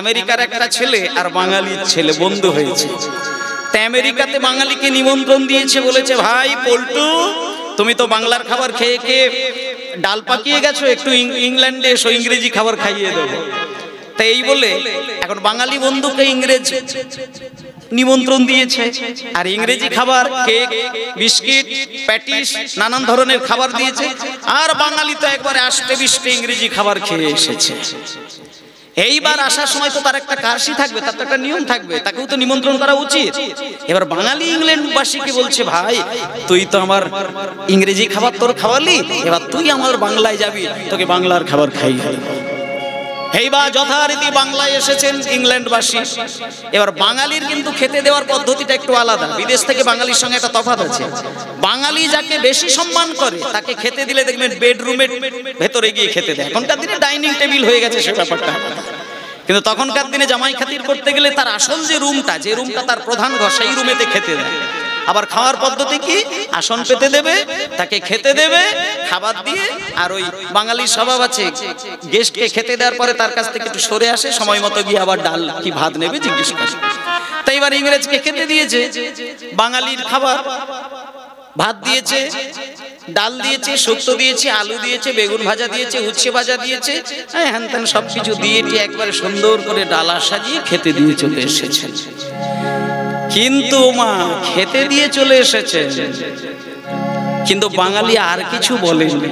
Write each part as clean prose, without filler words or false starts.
আমেরিকার একটা ছেলে আর বাঙালির ছেলে বন্ধু হয়েছে। তা আমেরিকাতে বাঙালিকে নিমন্ত্রণ দিয়েছে, বলেছে ভাই পল্টু তুমি তো বাংলার খাবার খেয়ে খেয়ে ডাল পাকিয়ে গেছো, একটু ইংল্যান্ডে এসো, ইংরেজি খাবার খাইয়ে দেবো। তাই এই বলে এখন বাঙালি বন্ধুকে ইংরেজ নিমন্ত্রণ দিয়েছে, আর ইংরেজি খাবার কেক বিস্কিট প্যাটিস নানান ধরনের খাবার দিয়েছে, আর বাঙালি তো একবারে আষ্টে বিষ্টে ইংরেজি খাবার খেয়ে এসেছে। এইবার আসার সময় তো তার একটা কাশি থাকবে, তার তো একটা নিয়ম থাকবে, তাকেও তো নিমন্ত্রণ করা উচিত। এবার বাঙালি ইংল্যান্ডবাসীকে বলছে ভাই তুই তো আমার ইংরেজি খাবার তোর খাওয়ালি, এবার তুই আমার বাংলায় যাবি, তোকে বাংলার খাবার খাইয়ে দেব। এইবার যথারীতি বাংলায় এসেছেন ইংল্যান্ডবাসী। এবার বাঙালির কিন্তু খেতে দেওয়ার পদ্ধতিটা একটু আলাদা, বিদেশ থেকে বাঙালির সঙ্গে একটা তফাৎ আছে। বাঙালি যাকে বেশি সম্মান করে তাকে খেতে দিলে দেখবেন বেডরুমের ভেতরে গিয়ে খেতে দেয়। এখনকার দিনে ডাইনিং টেবিল হয়ে গেছে সে ব্যাপারটা, কিন্তু তখনকার দিনে জামাই খাতির করতে গেলে তার আসল যে রুমটা তার প্রধান ঘর, সেই রুমেতে খেতে দেয়। আবার খাওয়ার পদ্ধতি কি, আসন পেতে দেবে, তাকে খেতে দেবে, খাবার দিয়ে, আর ওই বাঙালির স্বভাব আছে গেস্টকে খেতে দেওয়ার পরে তার কাছ থেকে একটু সরে আসে, সময় মতো গিয়ে আবার ডাল কি ভাত নেবে জিজ্ঞেস করে। তাই এবার ইংরেজকে খেতে দিয়েছে, বাঙালির খাবার ভাত দিয়েছে, ডাল দিয়েছে, শুক্তো দিয়েছে, আলু দিয়েছে, বেগুন ভাজা দিয়েছে, উচ্ছে ভাজা দিয়েছে, হ্যান ত্যান সবকিছু দিয়ে একবারে সুন্দর করে ডালা সাজিয়ে খেতে দিয়ে চলে এসেছে। কিন্তু মা খেতে দিয়ে চলে এসেছে, কিন্তু বাঙালি আর কিছু বলেনি।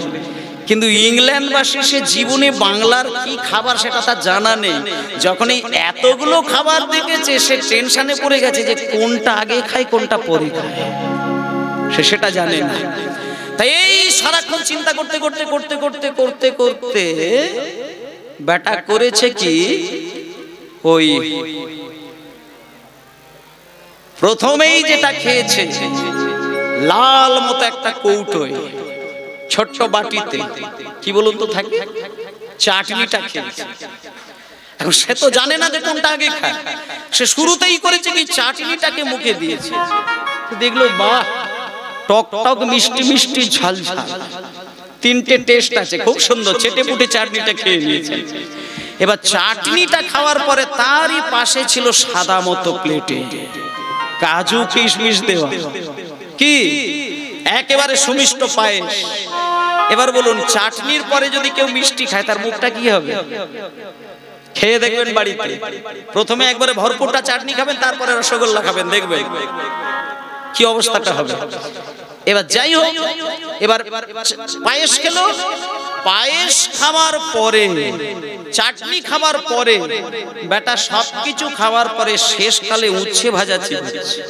কিন্তু ইংল্যান্ডবাসী সে জীবনে বাংলার কি খাবার সেটা তার জানা নেই। যখন এই এতগুলো খাবার দেখেছে সে টেনশনে পড়ে গেছে যে কোনটা আগে খায় কোনটা পরে খায়, সে সেটা জানে না। তাই এই সারাক্ষণ চিন্তা করতে করতে করতে করতে করতে করতে বেটা করেছে কি, ওই প্রথমেই যেটা খেয়েছে লাল মতো একটা কৌটোয় ছোট্ট বাটিতে কি বলুন তো থাকে, চাটনিটা খেয়েছে। এখন সে তো জানে না যে কোনটা আগে খায়, সে শুরুতেই করেছে কি চাটনিটাকে মুখে দিয়েছে, দেখলো বাহ টক টক মিষ্টি মিষ্টি ঝাল ঝাল, তিনটে টেস্ট আছে, খুব সুন্দর, চেটে পুটে চাটনিটা খেয়ে নিয়েছে। এবার চাটনিটা খাওয়ার পরে তারই পাশে ছিল সাদা মতো প্লেটে কাজু কিশমিশ দেওয়া, কি একেবারে সুমিষ্ট পায়েস। এবার বলুন চাটনির পরে যদি কেউ মিষ্টি খায় তার মুখটা কি হবে? খেয়ে দেখবেন বাড়িতে, প্রথমে একবারে ভরপুরটা চাটনি খাবেন, তারপরে রসগোল্লা খাবেন, দেখবেন কি অবস্থাটা হবে। এবার যাই হোক, এবার পায়েস খেলো, পায়েস খাওয়ার পরে চাটনি খাবার পরে বেটা সবকিছু খাওয়ার পরে শেষকালে উচ্ছে ভাজা চিবিয়েছে।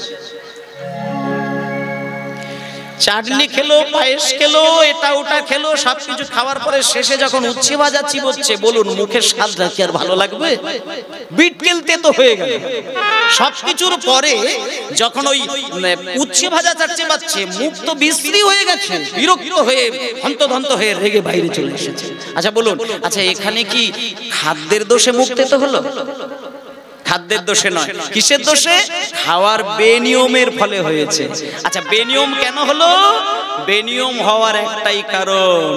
চাটনি খেলো, পায়েস খেলো, এটা ওটা খেলো, সবকিছু খাওয়ার পরে শেষে যখন উচ্ছে ভাজা চিবোচ্ছে, বলুন মুখের স্বাদটা কি আর ভালো লাগবে? বিটকেল তেতো হয়ে গেল। সবকিছুর পরে যখন ওই উচ্ছে ভাজা চাটছে পাচ্ছে, মুখ তো বিশ্রী হয়ে গেছে, বিরক্ত হয়ে হন্তদন্ত হয়ে রেগে বাইরে চলে এসেছে। আচ্ছা বলুন, আচ্ছা এখানে কি খাদ্যের দোষে মুখ তেতো হলো? খাদ্যের দোষে নয়, কিসের দোষে? খাওয়ার বেনিয়মের ফলে হয়েছে। আচ্ছা বেনিয়ম কেন হলো? বেনিয়ম হওয়ার একটাই কারণ,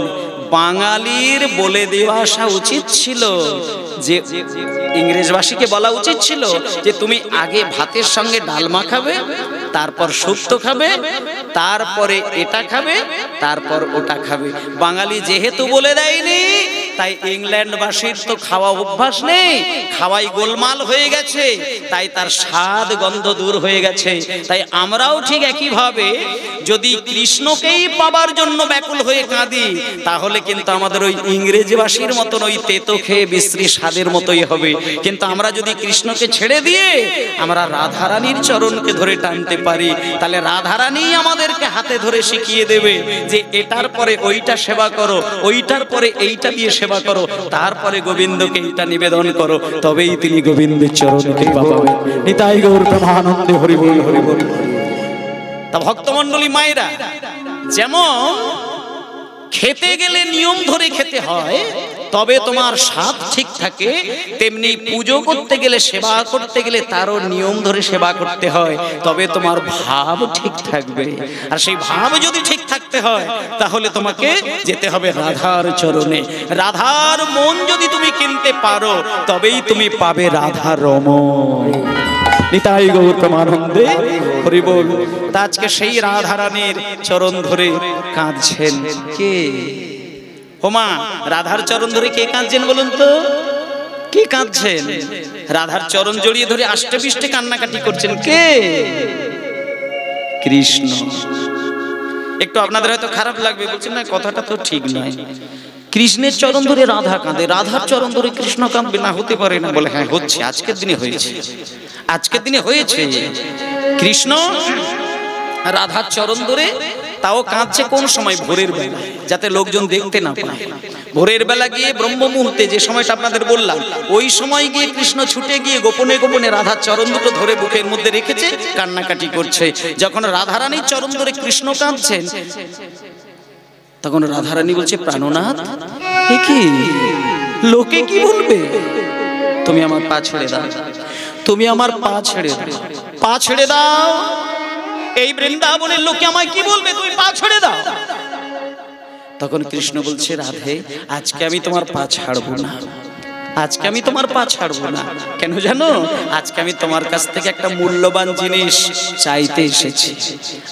বাঙালির বলে দেওয়া আসা উচিত ছিল যে ইংরেজবাসীকে বলা উচিত ছিল যে তুমি আগে ভাতের সঙ্গে ডালমা খাবে, তারপর শুক্তো খাবে, তারপরে এটা খাবে, তারপর ওটা খাবে। বাঙালি যেহেতু বলে দেয়নি, তাই ইংল্যান্ডবাসীর তো খাওয়া অভ্যাস নেই, খাওয়াই গোলমাল হয়ে গেছে, তাই তার স্বাদ গন্ধ দূর হয়ে গেছে। তাই আমরাও ঠিক একইভাবে যদি কৃষ্ণকেই পাবার জন্য ব্যাকুল হয়ে কাঁদি, তাহলে কিন্তু আমাদের ওই ইংরেজবাসীর মতন ওই তেতো খেয়ে বিশ্রী স্বাদের মতোই হবে। কিন্তু আমরা যদি কৃষ্ণকে ছেড়ে দিয়ে আমরা রাধারানীর চরণকে ধরে টানতে পারি, তাহলে রাধারানী আমাদেরকে হাতে ধরে শিখিয়ে দেবে যে এটার পরে ওইটা সেবা করো, ওইটার পরে এইটা দিয়ে সেবা করো, তারপরে গোবিন্দকে এইটা নিবেদন করো, তবেই তিনি গোবিন্দের চরণে কৃপা পাবেন। নিতাই গৌর প্রেমানন্দে হরি বল হরি বল। তা ভক্তমণ্ডলী মায়েরা, যেমন খেতে গেলে নিয়ম ধরে খেতে হয়, তবে তোমার স্বাদ ঠিক থাকে, তেমনি পুজো করতে গেলে, সেবা করতে গেলে তারও নিয়ম ধরে সেবা করতে হয়, তবে তোমার ভাব ঠিক থাকবে। আর সেই ভাব যদি ঠিক থাকতে হয় তাহলে তোমাকে যেতে হবে রাধার চরণে। রাধার মন যদি তুমি কিনতে পারো তবেই তুমি পাবে রাধা রমণ। নিতাই গৌর প্রেমানন্দে হরি বল। তা আজকে সেই রাধা রানীর চরণ ধরে কাঁদছেন কে? ওমা, রাধার চরণ ধরে কে কাঁদছেন বলুন তো? কে কাঁদছেন? রাধার চরণ জড়িয়ে ধরে আষ্টে পৃষ্ঠে কান্নাকাটি করছেন কে? কৃষ্ণ। একটু আপনাদের হয়তো খারাপ লাগবে, বলছেন না কথাটা তো ঠিক নয়, কৃষ্ণের চরণ ধরে রাধা কাঁদে, রাধার চরণ ধরে কৃষ্ণ কাঁদবে না, হতে পারে না। বলে হ্যাঁ হচ্ছে, আজকের দিনে হয়েছে, আজকের দিনে হয়েছে। কৃষ্ণ রাধার চরণ ধরে তাও কাঁদছে কোন সময়? ভোরের বেলা, যাতে লোকজন দেখতে না পায়। ভোরের বেলা গিয়ে ব্রহ্ম মুহূর্তে, যে সময়টা আপনাদের বললাম, ওই সময় গিয়ে কৃষ্ণ ছুটে গিয়ে গোপনে গোপনে রাধার চরণ দুটো ধরে বুকের মধ্যে রেখেছে, কান্নাকাটি করছে। যখন রাধারানীর চরণ ধরে কৃষ্ণ কাঁদছেন, তখন রাধারানী বলছে, প্রাণনাথ এ কি, লোকে কি বলবে? তুমি আমার পা ছেড়ে দাও, তুমি আমার পা ছেড়ে দাও, পা ছেড়ে দাও। এই বৃন্দাবনের লোকে আমায় কি বলবে? তুমি পা ছেড়ে দাও। তখন কৃষ্ণ বলছে, রাধে আজকে আমি তোমার পা ছাড়বো না, আজকে আমি তোমার পা ছাড়বো না। কেন জানো? আজকে আমি তোমার কাছ থেকে একটা মূল্যবান জিনিস চাইতে এসেছি,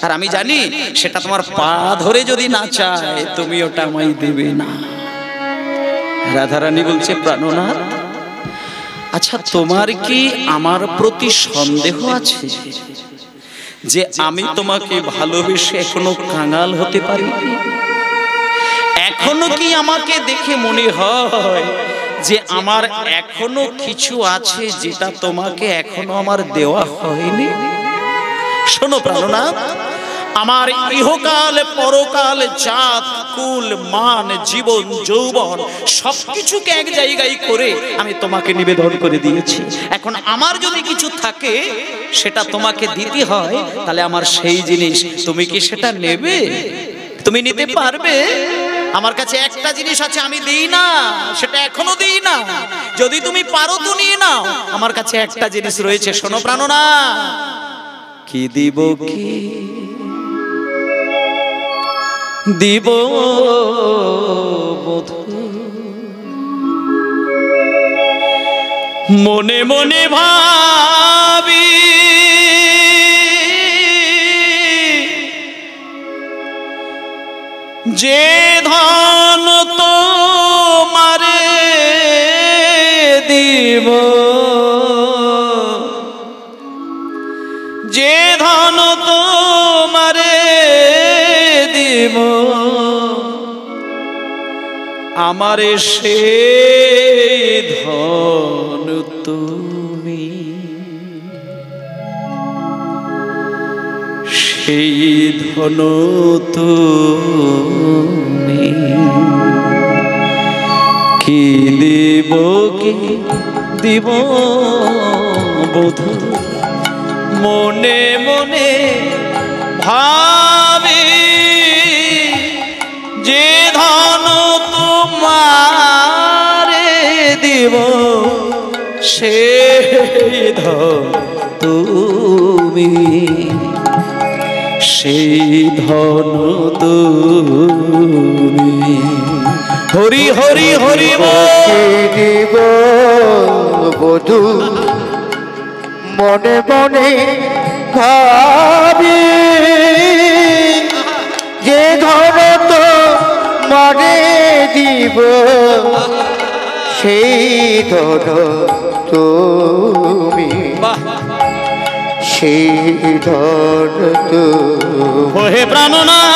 আর আমি জানি সেটা তোমার পা ধরে যদি না চায় তুমি ওটা আমায় দেবে না। রাধারানী বলছে, প্রাণনাথ আচ্ছা তোমার কি আমার প্রতি সন্দেহ আছে যে আমি তোমাকে ভালোবেসে এখনো কাঙাল হতে পারি? এখনো কি আমাকে দেখে মনে হয় যে আমার এখনো কিছু আছে যেটা তোমাকে এখনো আমার দেওয়া হয়নি? শোনো প্রাণনাথ, আমার ইহকাল পরকাল, জাত কুল মান জীবন যৌবন সবকিছুকে এক জায়গায় করে আমি তোমাকে নিবেদন করে দিয়েছি। এখন আমার যদি কিছু থাকে সেটা তোমাকে দিতে হয়, তাহলে আমার সেই জিনিস তুমি কি সেটা নেবে? তুমি নিতে পারবে? আমার কাছে একটা জিনিস আছে, আমি দিই না, সেটা এখনো দিই না। যদি তুমি পারো তো নিয়ে নাও। আমার কাছে একটা জিনিস রয়েছে, শোনো প্রাণনাথ, কি দিব, কি দিব বধূ, মনে মনে ভাবি যে ধন তোমারে দিব, যে ধন তোমারে দিব, আমারে সে ধন তুমি, সেই ধন তুমি, কি দিব, কি দিব বধূ, মনে মনে ভাবি যে ধন তোমারে দিব, সেই ধন তুমি, সেই ধন তুমি। হরি হরি হরি দিব বধূ, মনে মনে ভাবি যে ধন তো মনে দিব, সেই ধন তুমি, সেই ধন তুমি। হে প্রাণনাথ,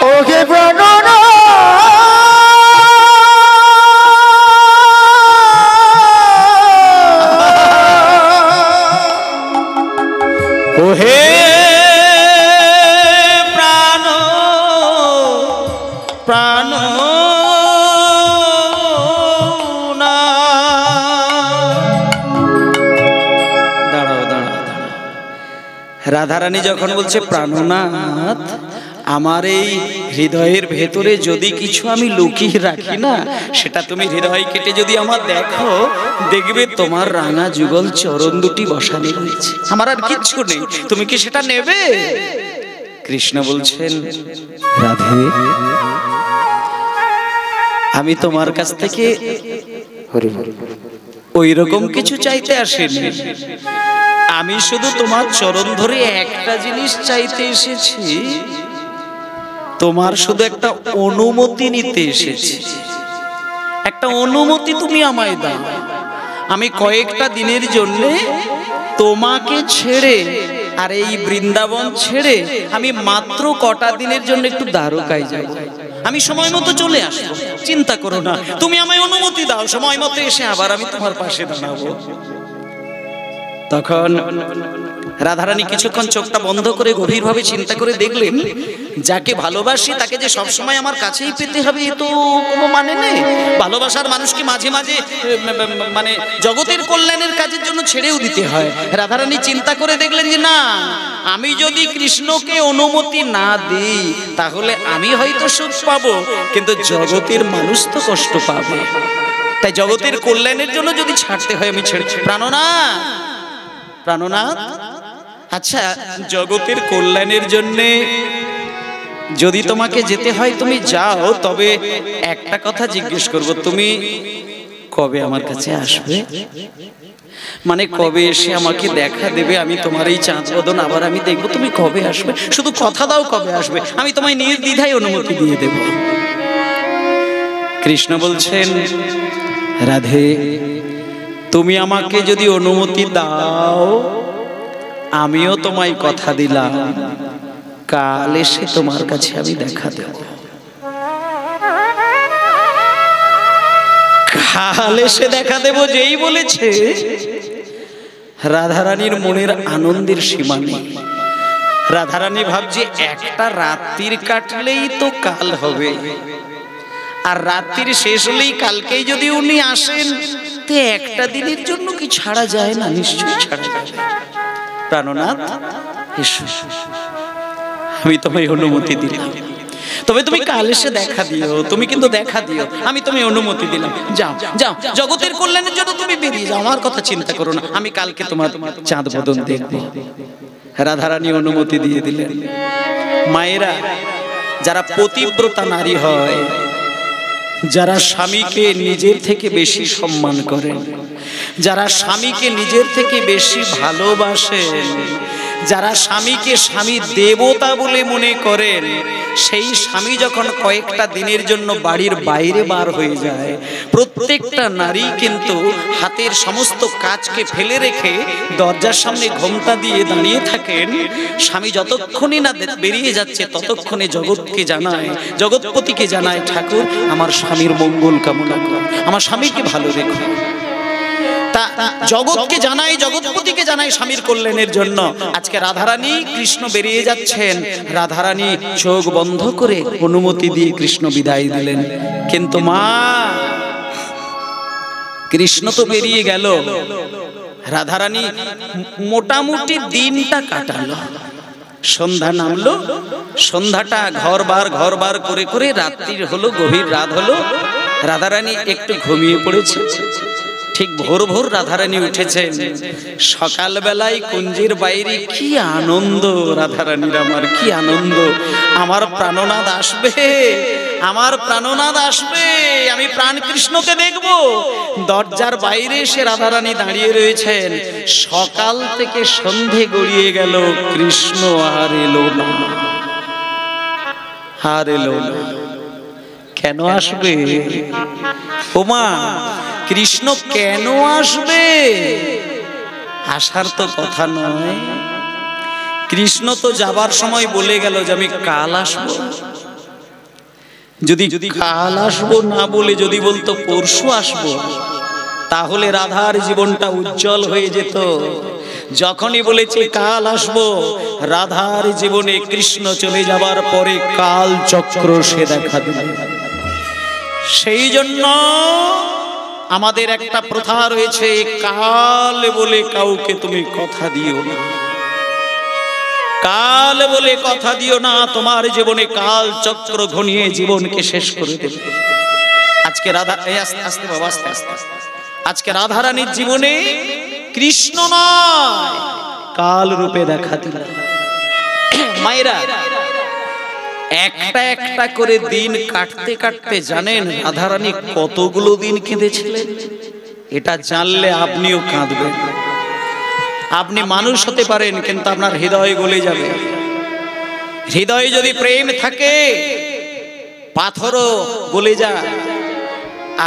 ওহে প্রাণনাথ, ওহে প্রাণ প্রাণ রাধারানী যখন বলছে প্রাণনাথ, আমার এই হৃদয়ের ভেতরে যদি কিছু আমি লুকিয়ে রাখি না, সেটা তুমি হৃদয় কেটে যদি আমার দেখো, দেখবে তোমার রাঙা যুগল চরণ দুটি বসানো রয়েছে, আমার আর কিচ্ছু নেই, তুমি কি সেটা নেবে? কৃষ্ণ বলছেন, রাধে, আমি তোমার কাছ থেকে ওই রকম কিছু চাইতে আসিনি, আমি শুধু তোমার চরণ ধরে একটা জিনিস চাইতে এসেছি, তোমার শুধু একটা অনুমতি নিতে এসেছি। একটা অনুমতি তুমি আমায় দাও, আমি কয়েকটা দিনের জন্য তোমাকে ছেড়ে আর এই বৃন্দাবন ছেড়ে আমি মাত্র কটা দিনের জন্য একটু দ্বারকায় যাব, আমি সময় মতো চলে আসবো, চিন্তা করো না, তুমি আমায় অনুমতি দাও, সময় মতো এসে আবার আমি তোমার পাশে দাঁড়াবো। তখন রাধারানী কিছুক্ষণ চোখটা বন্ধ করে গভীরভাবে চিন্তা করে দেখলেন, যাকে ভালোবাসি তাকে যে সবসময় আমার কাছেই পেতে হবে এ তো কোনো মানে নেই। ভালোবাসার মানুষকে মাঝে মাঝে মানে জগতের কল্যাণের কাজের জন্য ছেড়েও দিতে হয়। রাধারানী চিন্তা করে দেখলেন যে না, আমি যদি কৃষ্ণকে অনুমতি না দিই তাহলে আমি হয়তো সুখ পাবো, কিন্তু জগতের মানুষ তো কষ্ট পাবে, তাই জগতের কল্যাণের জন্য যদি ছাড়তে হয় আমি ছেড়ে। প্রাণনাথ, প্রাণনাথ, আচ্ছা জগতের কল্যাণের জন্য যদি তোমাকে যেতে হয় তুমি যাও, তবে একটা কথা জিজ্ঞেস করব, তুমি কবে আমার কাছে আসবে? মানে কবে এসে আমাকে দেখা দেবে, আমি তোমার এই চাঁদ বদন আবার আমি দেখবো, তুমি কবে আসবে? শুধু কথা দাও কবে আসবে, আমি তোমায় নির্দ্বিধায় অনুমতি দিয়ে দেব। কৃষ্ণ বলছেন, রাধে, তুমি আমাকে যদি অনুমতি দাও, আমিও তোমায় কথা দিলাম, কাল এসে তোমার কাছে আমি দেখা দেব। কাল এসে দেখা দেব যেই বলেছে, রাধারানীর মনের আনন্দের সীমা নেই। রাধারানী ভাবছে একটা রাত্রির কাটলেই তো কাল হবে, আর রাত্রির শেষ হলেই কালকেই যদি উনি আসেন, তো একটা দিনের জন্য কি ছাড়া যায় না? নিশ্চয়ই ছাড়া যায়। প্রাণনাথ, আমি তোমায় অনুমতি দিলাম, তবে তুমি কাল এসে দেখা দিও, তুমি কিন্তু দেখা দিও, আমি তোমায় অনুমতি দিলাম, যাও যাও, জগতের কল্যাণের জন্য তুমি বেরিয়ে যাও, আমার কথা চিন্তা করো না, আমি কালকে তোমার চাঁদ বদন দেখব। রাধারানী অনুমতি দিয়ে দিলেন। মায়েরা, যারা পতিব্রতা নারী হয়, যারা স্বামীকে নিজের থেকে বেশি সম্মান করেন, যারা স্বামীকে নিজের থেকে বেশি ভালোবাসেন, যারা স্বামীকে স্বামী দেবতা বলে মনে করেন, সেই স্বামী যখন কয়েকটা দিনের জন্য বাড়ির বাইরে বার হয়ে যায়, প্রত্যেকটা নারী কিন্তু হাতের সমস্ত কাজকে ফেলে রেখে দরজার সামনে ঘোমটা দিয়ে দাঁড়িয়ে থাকেন। স্বামী যতক্ষণই না বেরিয়ে যাচ্ছে ততক্ষণে জগৎকে জানায়, জগৎপতিকে জানায়, ঠাকুর আমার স্বামীর মঙ্গল কামনা করো, আমার স্বামীকে ভালো রেখো। জগৎকে জানাই, জগৎপতিকে জানাই স্বামীর কল্যাণের জন্য। আজকে রাধারানী, কৃষ্ণ বেরিয়ে যাচ্ছেন, রাধারানী চোখ বন্ধ করে অনুমতি দিয়ে কৃষ্ণ বিদায় দিলেন। কিন্তু মা, কৃষ্ণ তো বেরিয়ে গেল, রাধারানী মোটামুটি দিনটা কাটালো, সন্ধ্যা নামলো, সন্ধ্যাটা ঘর বার করে করে রাত্রির হলো, গভীর রাত হলো, রাধারানী একটু ঘুমিয়ে পড়েছে। ঠিক ভোর ভোর রাধারানী উঠেছেন। সকালবেলায় কুঞ্জের বাইরে কি আনন্দ, রাধারানীর আমার কি আনন্দ, আমার প্রাণনাথ আসবে, আমার প্রাণনাথ আসবে, আমি প্রাণ কৃষ্ণকে দেখব। দরজার বাইরে এসে রাধারানী দাঁড়িয়ে রয়েছেন। সকাল থেকে সন্ধে গড়িয়ে গেল, কৃষ্ণ আর এলো না, আর এলো না। কেন আসবে ওমা? কৃষ্ণ কেন আসবে? আসার তো কথা নয়। কৃষ্ণ তো যাবার সময় বলে গেল যে আমি কাল আসবো। যদি কাল আসবো না বলে যদি বলতো পরশু আসবো, তাহলে রাধার জীবনটা উজ্জ্বল হয়ে যেত। যখনই বলেছে কাল আসবো, রাধার জীবনে কৃষ্ণ চলে যাবার পরে কাল চক্র সে দেখা দিল। সেই জন্য আমাদের একটা প্রথা রয়েছে, কাল বলে কাউকে তুমি কথা দিও না। কাল বলে কথা দিও না, তোমার জীবনে কাল চক্র ঘনিয়ে জীবনকে শেষ করে দেবে। আজকে আস্তে বাবা, আস্তে আস্তে, আজকে রাধারানীর জীবনে কৃষ্ণ নয় কাল রূপে দেখা দিল। মায়েরা, একটা একটা করে দিন কাটতে কাটতে জানেন রাধারানী কতগুলো দিন কেঁদেছিলেন? এটা জানলে আপনিও কাঁদবেন। আপনি মানুষ হতে পারেন, কিন্তু আপনার হৃদয় গলে যাবে। হৃদয়ে যদি প্রেম থাকে পাথরও গলে যায়,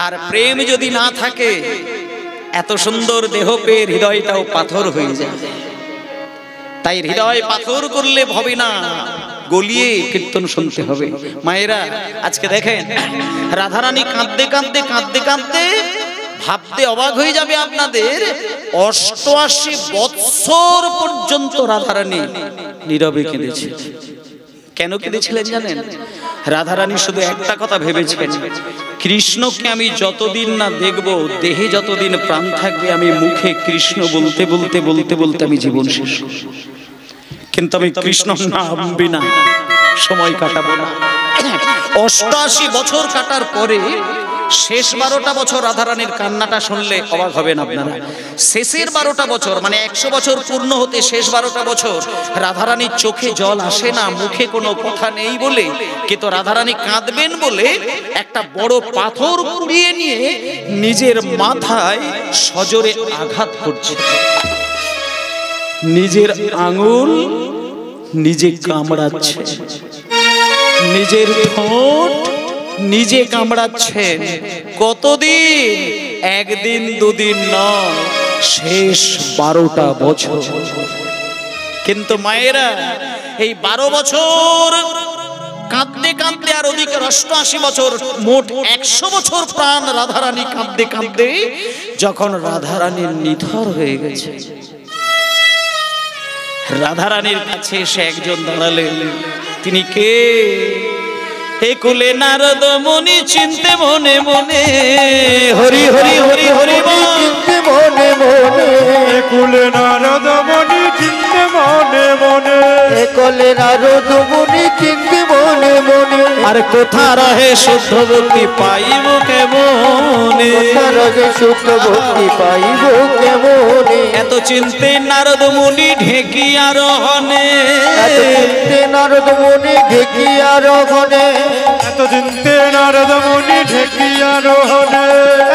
আর প্রেম যদি না থাকে এত সুন্দর দেহ পেয়ে হৃদয়টাও পাথর হয়ে যায়। তাই হৃদয় পাথর করলে হবে না, গলিয়ে কীর্তন শুনতে হবে। মায়েরা, আজকে দেখেন রাধারানী কাঁদতে কাঁদতে কাঁদতে কাঁদতে ভাবতে অবাক হয়ে যাবে আপনাদের, 88 বৎসর পর্যন্ত রাধারানী নীরবে কেঁদেছে। কেন কেঁদেছিলেন জানেন? রাধারানী শুধু একটা কথা ভেবেছেন, কৃষ্ণকে আমি যতদিন না দেখব, দেহে যতদিন প্রাণ থাকবে, আমি মুখে কৃষ্ণ বলতে বলতে বলতে বলতে আমি জীবন শেষ, কিন্তু আমি কৃষ্ণ নাম বিনা সময় কাটাবো না। 88 বছর কাটার পরে শেষ 12টা বছর রাধারানীর কান্নাটা শুনলে অবাক হবেন আপনারা। শেষের 12টা বছর মানে 100 বছর পূর্ণ হতে শেষ 12টা বছর রাধারানীর চোখে জল আসে না, মুখে কোনো কথা নেই বলে, কিন্তু রাধারানী কাঁদবেন বলে একটা বড় পাথর কুড়িয়ে নিয়ে নিজের মাথায় সজোরে আঘাত করছে। নিজের আঙুল নিজে কামড়াচ্ছে, নিজের ঠোঁট নিজে কামড়াচ্ছেন। কতদিন? একদিন দুদিন নয়, শেষ 12টা বছর। কিন্তু মায়েরা, এই 12 বছর কাঁদতে কাঁদতে আর ওদিকে 88 বছর, মোট 100 বছর প্রাণ রাধারানী কাঁদতে কাঁদতে যখন রাধারানীর নিথর হয়ে গেছে, রাধারানীর কাছে এসে একজন দাঁড়ালেন। তিনি কে? হে কুলে নারদ মুনি চিনতে মনে মনে, হরি হরি হরি হরি চিনতে মনে মনে, কুলে নারদ মুনি চিনতে মনে মনে, কুলে নারদ মুনি চিনতে মনে মনে। আর কোথা রহে শুদ্ধ ভক্তি পাইব কেমনে, কোথা রহে শুদ্ধ ভক্তি পাইব কেমনে। এত চিনতে নারদ মুনি ঢেকিয়া রহনে, এত চিনতে নারদ মুনি ঢেকিয়া রহনে, এত চিনতে নারদ মুনি ঢেকিয়া রহনে,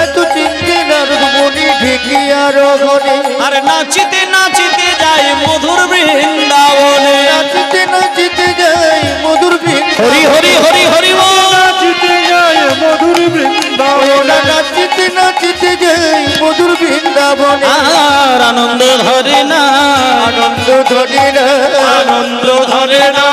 এত চিনতে নারদ মুনি ঢেকিয়া রহনে। আর নাচিতে নাচিতে যায় মধুর বৃন্দাবনে, নাচিতে নাচিতে যাই মধুর বৃন্দাবনে, হরি হরি হরি হরি বল। নাচিতে যায় মধুর বৃন্দাবনে, নাচিতে নাচিতে যাই মধুর বৃন্দাবনে। আর আনন্দ ধরে না, আনন্দ ধরে না, আনন্দ ধরে না,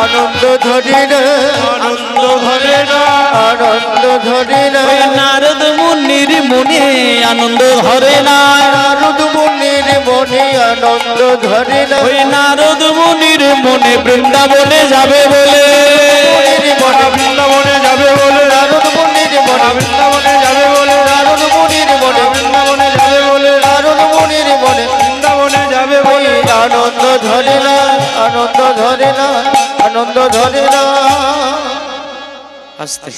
আনন্দ ধরে না, আনন্দ ধরে না, আনন্দ ধরে না। ওই নারদ মুনির মনে আনন্দ ধরে না, নারদ মুনির মনে আনন্দ ধরে না। ওই নারদ মুনির মনে বৃন্দাবনে যাবে বলে, বৃন্দাবনে যাবে বলে, নারদ মুনির মনে বৃন্দাবনে যাবে বলে, নারদ মুনির মনে বৃন্দাবনে যাবে বলে, নারদ মুনির মনে বৃন্দাবনে যাবে বলে, আনন্দ ধরে না, আনন্দ ধরে না, আনন্দ ধরে না। আস্তে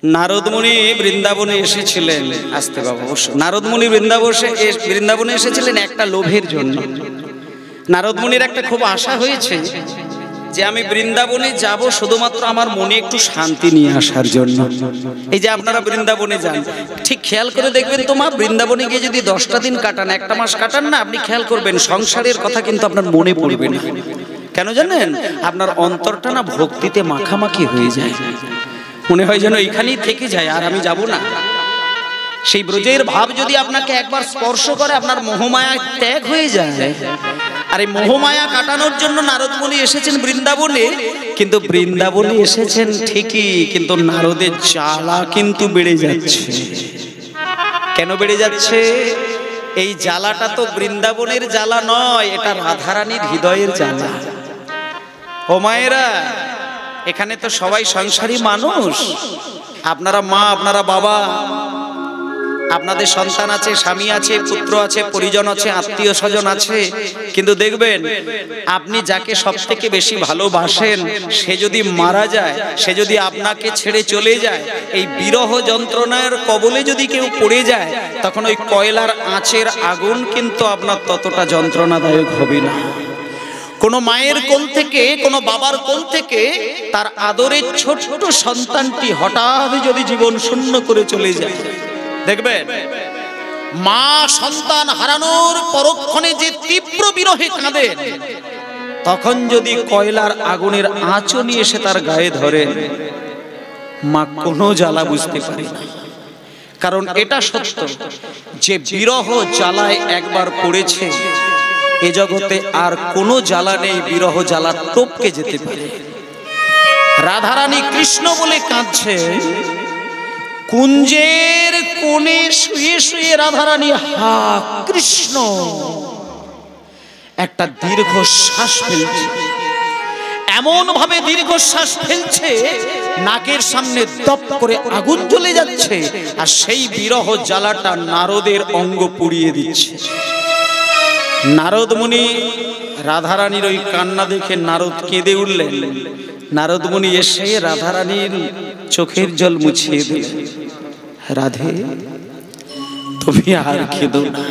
নারদ মুনি বৃন্দাবনে এসেছিলেন। আস্তে বাবা, নারদ মুনি বৃন্দাবনে এসেছিলেন একটা লোভের জন্য। নারদ মুনির একটা খুব আশা হয়েছে যে আমি বৃন্দাবনে যাব শুধুমাত্র আমার মনে একটু শান্তি নিয়ে আসার জন্য। এই যে আপনারা বৃন্দাবনে যান, ঠিক খেয়াল করে দেখবেন তো মা, বৃন্দাবনে গিয়ে যদি 10টা দিন কাটান, 1 মাস কাটান না, আপনি খেয়াল করবেন সংসারের কথা কিন্তু আপনার মনে পড়বে না। কেন জানেন? আপনার অন্তরটা না ভক্তিতে মাখামাখি হয়ে যায়, মনে হয় যেন এইখানেই থেকে যায়, আর আমি যাব না। সেই ব্রজের ভাব যদি আপনাকে একবার স্পর্শ করে, আপনার মোহমায়া ত্যাগ হয়ে যায়। আর এই মোহমায়া কাটানোর জন্য নারদ মুনি এসেছেন বৃন্দাবনে, কিন্তু বৃন্দাবনে এসেছেন ঠিকই, কিন্তু নারদের জ্বালা কিন্তু বেড়ে যাচ্ছে। কেন বেড়ে যাচ্ছে? এই জ্বালাটা তো বৃন্দাবনের জ্বালা নয়, এটা রাধারানীর হৃদয়ের জ্বালা। ও মায়েরা, এখানে তো সবাই সংসারী মানুষ, আপনারা মা, আপনারা বাবা, আপনাদের সন্তান আছে, স্বামী আছে, পুত্র আছে, পরিজন আছে, আত্মীয় স্বজন আছে, কিন্তু দেখবেন আপনি যাকে সবথেকে বেশি ভালোবাসেন সে যদি মারা যায়, সে যদি আপনাকে ছেড়ে চলে যায়, এই বিরহ যন্ত্রণার কবলে যদি কেউ পড়ে যায়, তখন ওই কয়লার আঁচের আগুন কিন্তু আপনার ততটা যন্ত্রণাদায়ক হবে না। কোনো মায়ের কোল থেকে, কোনো বাবার কোল থেকে তার আদরের ছোট্ট সন্তানটি হঠাৎ যদি জীবন শূন্য করে চলে যায়, দেখবেন মা সন্তান হারানোর পরক্ষণে যে তীব্র বিরহে কাঁদে, তখন যদি কয়লার আগুনের আঁচও নিয়ে এসে তার গায়ে ধরে, মা কোনো জ্বালা বুঝতে পারে না। কারণ এটা সত্য যে বিরহ জ্বালায় একবার পড়েছে, এ জগতে আর কোনো জ্বালা নেই বিরহ জ্বালা টপকে যেতে পারে। রাধারানী কৃষ্ণ বলে কাঁদছে, কুঞ্জের কোণে শুয়ে শুয়ে রাধারানী হা কৃষ্ণ একটা দীর্ঘশ্বাস ফেলছে, এমন ভাবে দীর্ঘশ্বাস ফেলছে নাকের সামনে দপ করে আগুন জ্বলে যাচ্ছে, আর সেই বিরহ জ্বালাটা নারদের অঙ্গ পুড়িয়ে দিচ্ছে। নারদ মুনি রাধারানীর ওই কান্না দেখে নারদ কেঁদে উঠলেন। নারদ মুনি এসে রাধারানীর চোখের জল মুছিয়ে দিলেন। রাধে, তুমি আর কেঁদো না,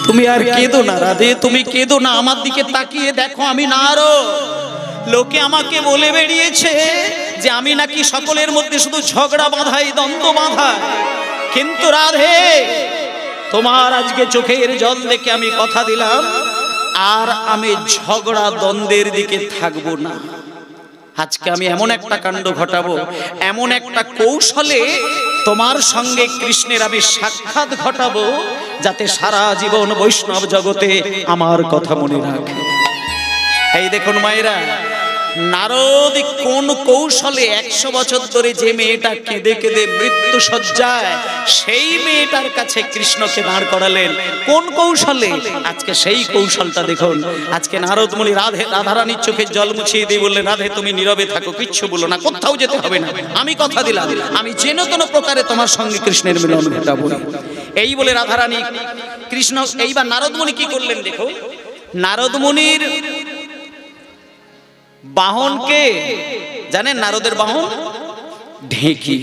তুমি আর কেঁদো না রাধে, তুমি কেঁদো না। আমার দিকে তাকিয়ে দেখো, আমি নারদ। লোকে আমাকে বলে বেরিয়েছে যে আমি নাকি সকলের মধ্যে শুধু ঝগড়া বাঁধাই, দ্বন্দ্ব বাঁধাই, কিন্তু রাধে তোমার আজকে চোখের জল দেখে আমি কথা দিলাম আর আমি ঝগড়া দ্বন্দ্বের দিকে থাকবো না। আজকে আমি এমন একটা কাণ্ড ঘটাবো, এমন একটা কৌশলে তোমার সঙ্গে কৃষ্ণের আমি সাক্ষাৎ ঘটাবো, যাতে সারা জীবন বৈষ্ণব জগতে আমার কথা মনে রাখে। এই দেখুন মায়েরা, নারদ কোন কৌশলে 100 বছর ধরে যে মেয়েটা কেঁদে কেঁদে মৃত্যু শয্যায়, সেই মেয়েটার কাছে কৃষ্ণকে দাঁড় করালেন। কোন কৌশলে? আজকে সেই কৌশলটা দেখুন। আজকে নারদ মুনি রাধারানীর চোখে জল মুছিয়ে দিয়ে বললেন, রাধে তুমি নীরবে থাকো, কিচ্ছু বলো না, কোথাও যেতে হবে না, আমি কথা দিলাম আমি যেন কোনো প্রকারে তোমার সঙ্গে কৃষ্ণের মিলন ঘটাবো। এই বলে রাধারানী কৃষ্ণ, এইবার নারদ মুনি কি করলেন দেখো। নারদ মুনির বাহনকে জানেন, নারদের বাহন ঢেকি।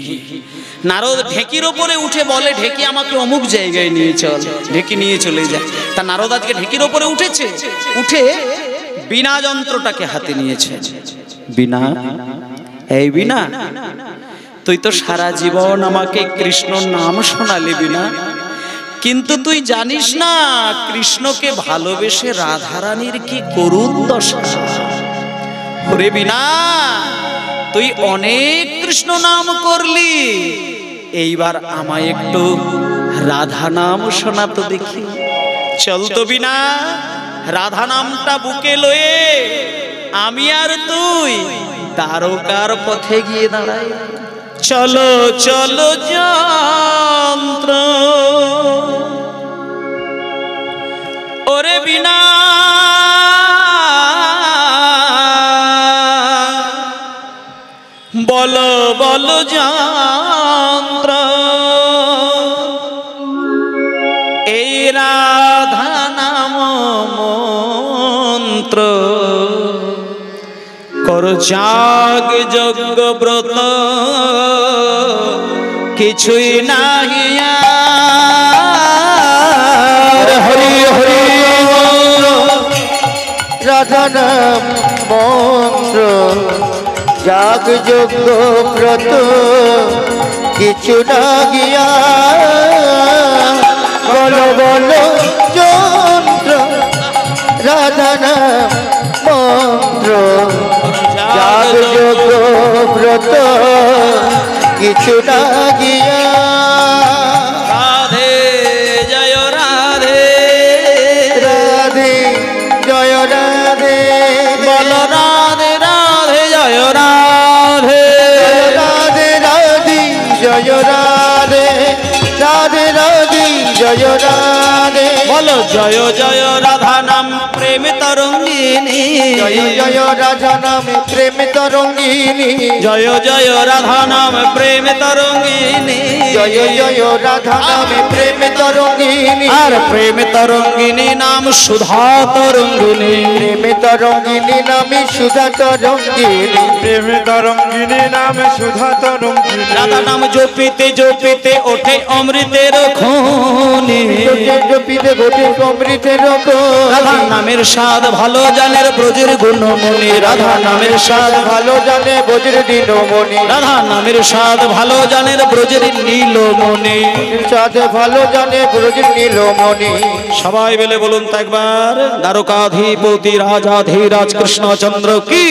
নারদ ঢেকির ওপরে উঠে বলে, ঢেকি আমাকে অমুক জায়গায় নিয়ে চল। ঢেকি নিয়ে চলে যায়। তা নারদ আজকে ঢেকির ওপরে উঠেছে, উঠে বীণা যন্ত্রটাকে হাতে নিয়েছে। বীণা, এই বীণা, তুই তো সারা জীবন আমাকে কৃষ্ণ নাম শোনালি বীণা, কিন্তু তুই জানিস না কৃষ্ণকে ভালোবেসে রাধারানীর কি করুণ দশা। ওরে বীণা, তুই অনেক কৃষ্ণ নাম করলি, এইবার আমায় একটু রাধা নাম শোনা তো দেখি। চল তো বীণা, রাধা নামটা বুকে লয়ে আমি আর তুই দ্বারকার পথে গিয়ে দাঁড়াই। চলো চলো যন্ত্র, ওরে বীণা বলো বলো যন্ত্র, এই রাধা নাম মন্ত্র, কর যাগ যজ্ঞ ব্রত কিছুই নাহি আর। হরি হরি রাধা নাম মন্ত্র, যাগ যজ্ঞ ব্রত কিছু না গিয়া। বলো বলো যন্ত্র, রাধা নাম মন্ত্র, যাগ যজ্ঞ ব্রত কিছু না গিয়া। রাধে জয় রাধে, রাধে জয় রাধে, বল রাধে রাধে জয় রাধে, রাধে রাধে জয় রাধে, রাধে রাধে জয় রাধে, বলো জয় জয় রাধা নাম প্রেম তরঙ্গিনী জয় জয় রাধা নামে প্রেম তরঙ্গিনী জয় জয় রাধা নাম প্রেম তরঙ্গিনী জয় জয় রাধা নামে প্রেম তরঙ্গিনী আর প্রেম তরঙ্গিনী নাম সুধা তরঙ্গিনী প্রেম তরঙ্গিনী নামে সুধা তরঙ্গিনী প্রেমে তরঙ্গিনী নামে সুধা তরঙ্গিনী রাধা নাম জপিতে জপিতে ওঠে অমৃতের খনি জপিতে ঘটে অমৃতের রাধা নামের স্বাদ ভালো জানের ব্রজের গুণমণি রাধা নামের স্বাদ ভালো জানে বজ্র দিনমণি রাধা নামের স্বাদ ভালো জানের ব্রজের নীলমণি চাঁদ ভালো জানে ব্রজ নীলমণি সবাই মিলে বলুন তো একবার দ্বারকাধিপতি রাজাধিরাজ কৃষ্ণচন্দ্র কি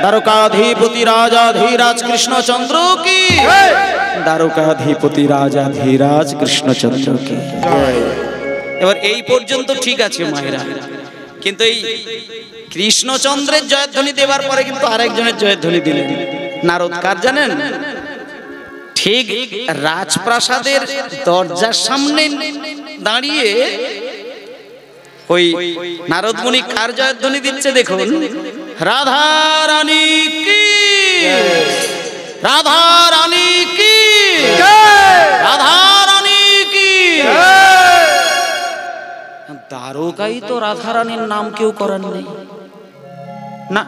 দ্বারকাধিপতি রাজাধিরাজ কৃষ্ণচন্দ্র কি দ্বারকাধিপতি রাজাধিরাজ কৃষ্ণচন্দ্র কি এবার এই পর্যন্ত ঠিক আছে মায়েরা, কিন্তু এই কৃষ্ণচন্দ্রের জয়ধ্বনি দেওয়ার পরে কিন্তু আরেকজনের জয়ধ্বনি দিলেন নারদ। কার জানেন? ঠিক রাজপ্রাসাদের দরজার সামনে দাঁড়িয়ে ওই নারদ মুনি কার জয়ধ্বনি দিচ্ছে দেখুন, রাধা রানী কি, রাধা রানী কি, রাধা রানী কি। দ্বারকাই তো রাধা রানীর নাম কেউ করার নেই না।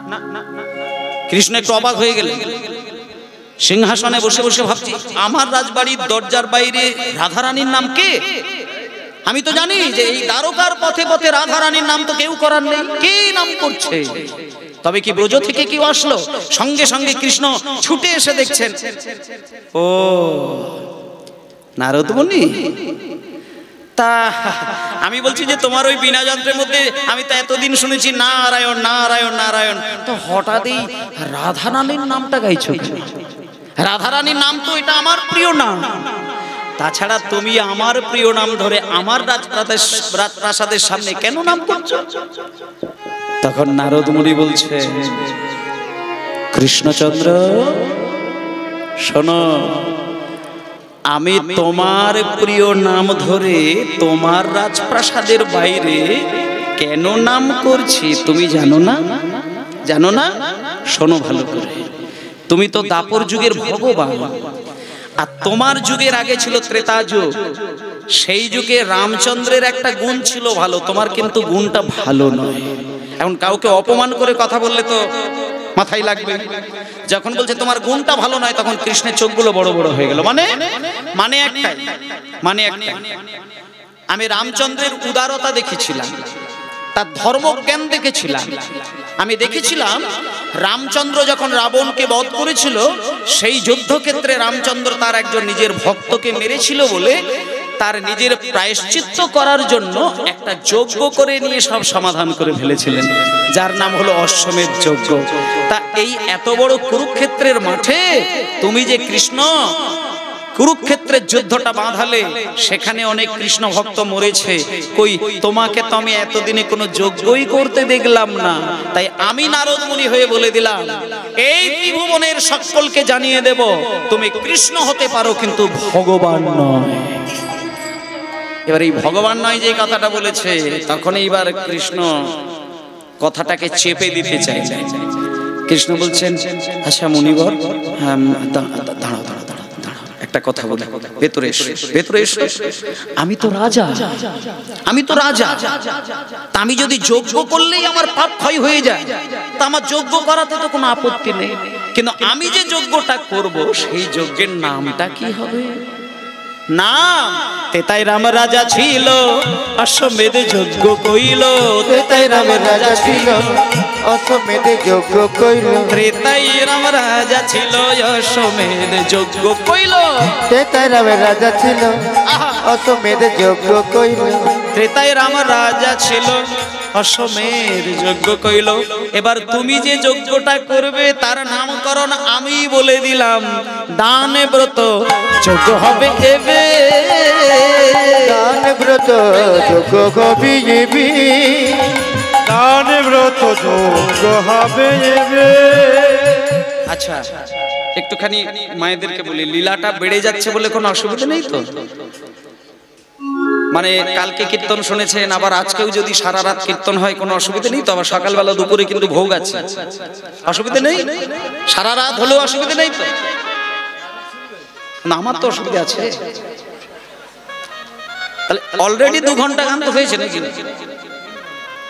কৃষ্ণ একটু অবাক হয়ে গেলেন, সিংহাসনে বসে বসে ভাবছি আমার রাজবাড়ির দরজার বাইরে রাধা রানীর নাম কে? আমি তো জানি যে এই দ্বারকার পথে পথে রাধা রানীর নাম তো কেউ করার নেই, কে নাম করছে? তবে কি ব্রজ থেকে কেউ আসলো? সঙ্গে সঙ্গে কৃষ্ণ ছুটে এসে দেখছেন, ও নারদ মুনি। তা আমি বলছি যে তোমার ওই বিনা যন্ত্রের মধ্যে আমি তো এতদিন শুনেছি নারায়ণ নারায়ণ নারায়ণ, তো হঠাৎই রাধা রানীর নামটা গাইছো কেন? রাধা রানীর নাম তো এটা আমার প্রিয় নাম, তাছাড়া তুমি আমার প্রিয় নাম ধরে আমার রাজপ্রাসাদের সামনে কেন নাম করছো? তখন নারদ মুনি বলছে, কৃষ্ণচন্দ্র শোনো, আমি তোমার প্রিয় নাম ধরে তোমার রাজপ্রাসাদের বাইরে কেন নাম করছি তুমি জানো না? জানো না? শোনো ভালো করে, তুমি তো দাপর যুগের ভগবান, আর তোমার যুগের আগে ছিল ত্রেতা যুগ। সেই যুগে রামচন্দ্রের একটা গুণ ছিল ভালো, তোমার কিন্তু গুণটা ভালো নয়। এখন কাউকে অপমান করে কথা বললে তো মাথায় লাগবে। যখন বলছে তোমার গুণটা ভালো নয়, তখন কৃষ্ণের চোখগুলো বড় বড় হয়ে গেল। মানে একটাই, আমি রামচন্দ্রের উদারতা দেখেছিলাম, তার ধর্মজ্ঞান দেখেছিলাম। আমি দেখেছিলাম রামচন্দ্র যখন রাবণকে বধ করেছিল, সেই যুদ্ধক্ষেত্রে রামচন্দ্র তার একজন নিজের ভক্তকে মেরেছিল বলে তার নিজের প্রায়শ্চিত্ত করার জন্য একটা যজ্ঞ করে নিয়ে সব সমাধান করে ফেলেছিলেন, যার নাম হলো অশ্বমেধ যজ্ঞ। তা এই এত বড় কুরুক্ষেত্রের মাঠে তুমি যে কৃষ্ণ কুরুক্ষেত্রের যুদ্ধটা বাঁধালে, সেখানে অনেক কৃষ্ণ ভক্ত মরেছে, কই তোমাকে তো আমি এতদিনে কোনো যজ্ঞই করতে দেখলাম না। তাই আমি নারদ মুনি হয়ে বলে দিলাম, এই ত্রিভুবনের সকলকে জানিয়ে দেব, তুমি কৃষ্ণ হতে পারো কিন্তু ভগবান নয়। এবার এই ভগবান নয় যে কথাটা বলেছে, তখন এইবার কৃষ্ণ কথাটাকে চেপে দিতে চাইছে। কৃষ্ণ বলছেন, আচ্ছা মুনিবর, দাঁড়াও দাঁড়াও দাঁড়াও, একটা কথা বলে, ভেতরে এসো, ভেতরে এসো। আমি তো রাজা, আমি তো রাজা, তা আমি যদি যজ্ঞ করলেই আমার পাপ ক্ষয় হয়ে যায়, তা আমার যজ্ঞ করাতে তো কোনো আপত্তি নেই, কিন্তু আমি যে যজ্ঞটা করব সেই যজ্ঞের নামটা কি হবে? নাম তেতাই রাম রাজা ছিল, অশ্বমেধ যজ্ঞ কইল। তেতাই রাম রাজা ছিল, অশ্বমেধ যজ্ঞ কইল। ত্রেতাই রাম রাজা ছিল, অশ্বমেধ যজ্ঞ কইল। তেতাই রাম রাজা ছিল, অশ্বমেধ যজ্ঞ কইল। ত্রেতাই রাম রাজা ছিল, অশ্বমেধ যজ্ঞ কইল। এবার তুমি যে যজ্ঞটা করবে তার নামকরণ আমি বলে দিলাম, দান ব্রত যজ্ঞ হবে এবে। দান ব্রত যজ্ঞ হবে এবে, দান ব্রত যজ্ঞ হবে এবে। আচ্ছা, একটুখানি মায়েদেরকে বলি, লীলাটা বেড়ে যাচ্ছে বলে কোনো অসুবিধা নেই তো? মানে কালকে কীর্তন শুনেছেন, আবার আজকেও যদি সারা রাত কীর্তন হয় কোনো অসুবিধা নেই তো? আবার সকালবেলা দুপুরে কিন্তু ভোগ আছে, অসুবিধা নেই? সারা রাত হলেও অসুবিধা নেই তো? না, আমার তো অসুবিধা আছে। তাহলে অলরেডি 2 ঘন্টা গান তো হয়েছে নাকি?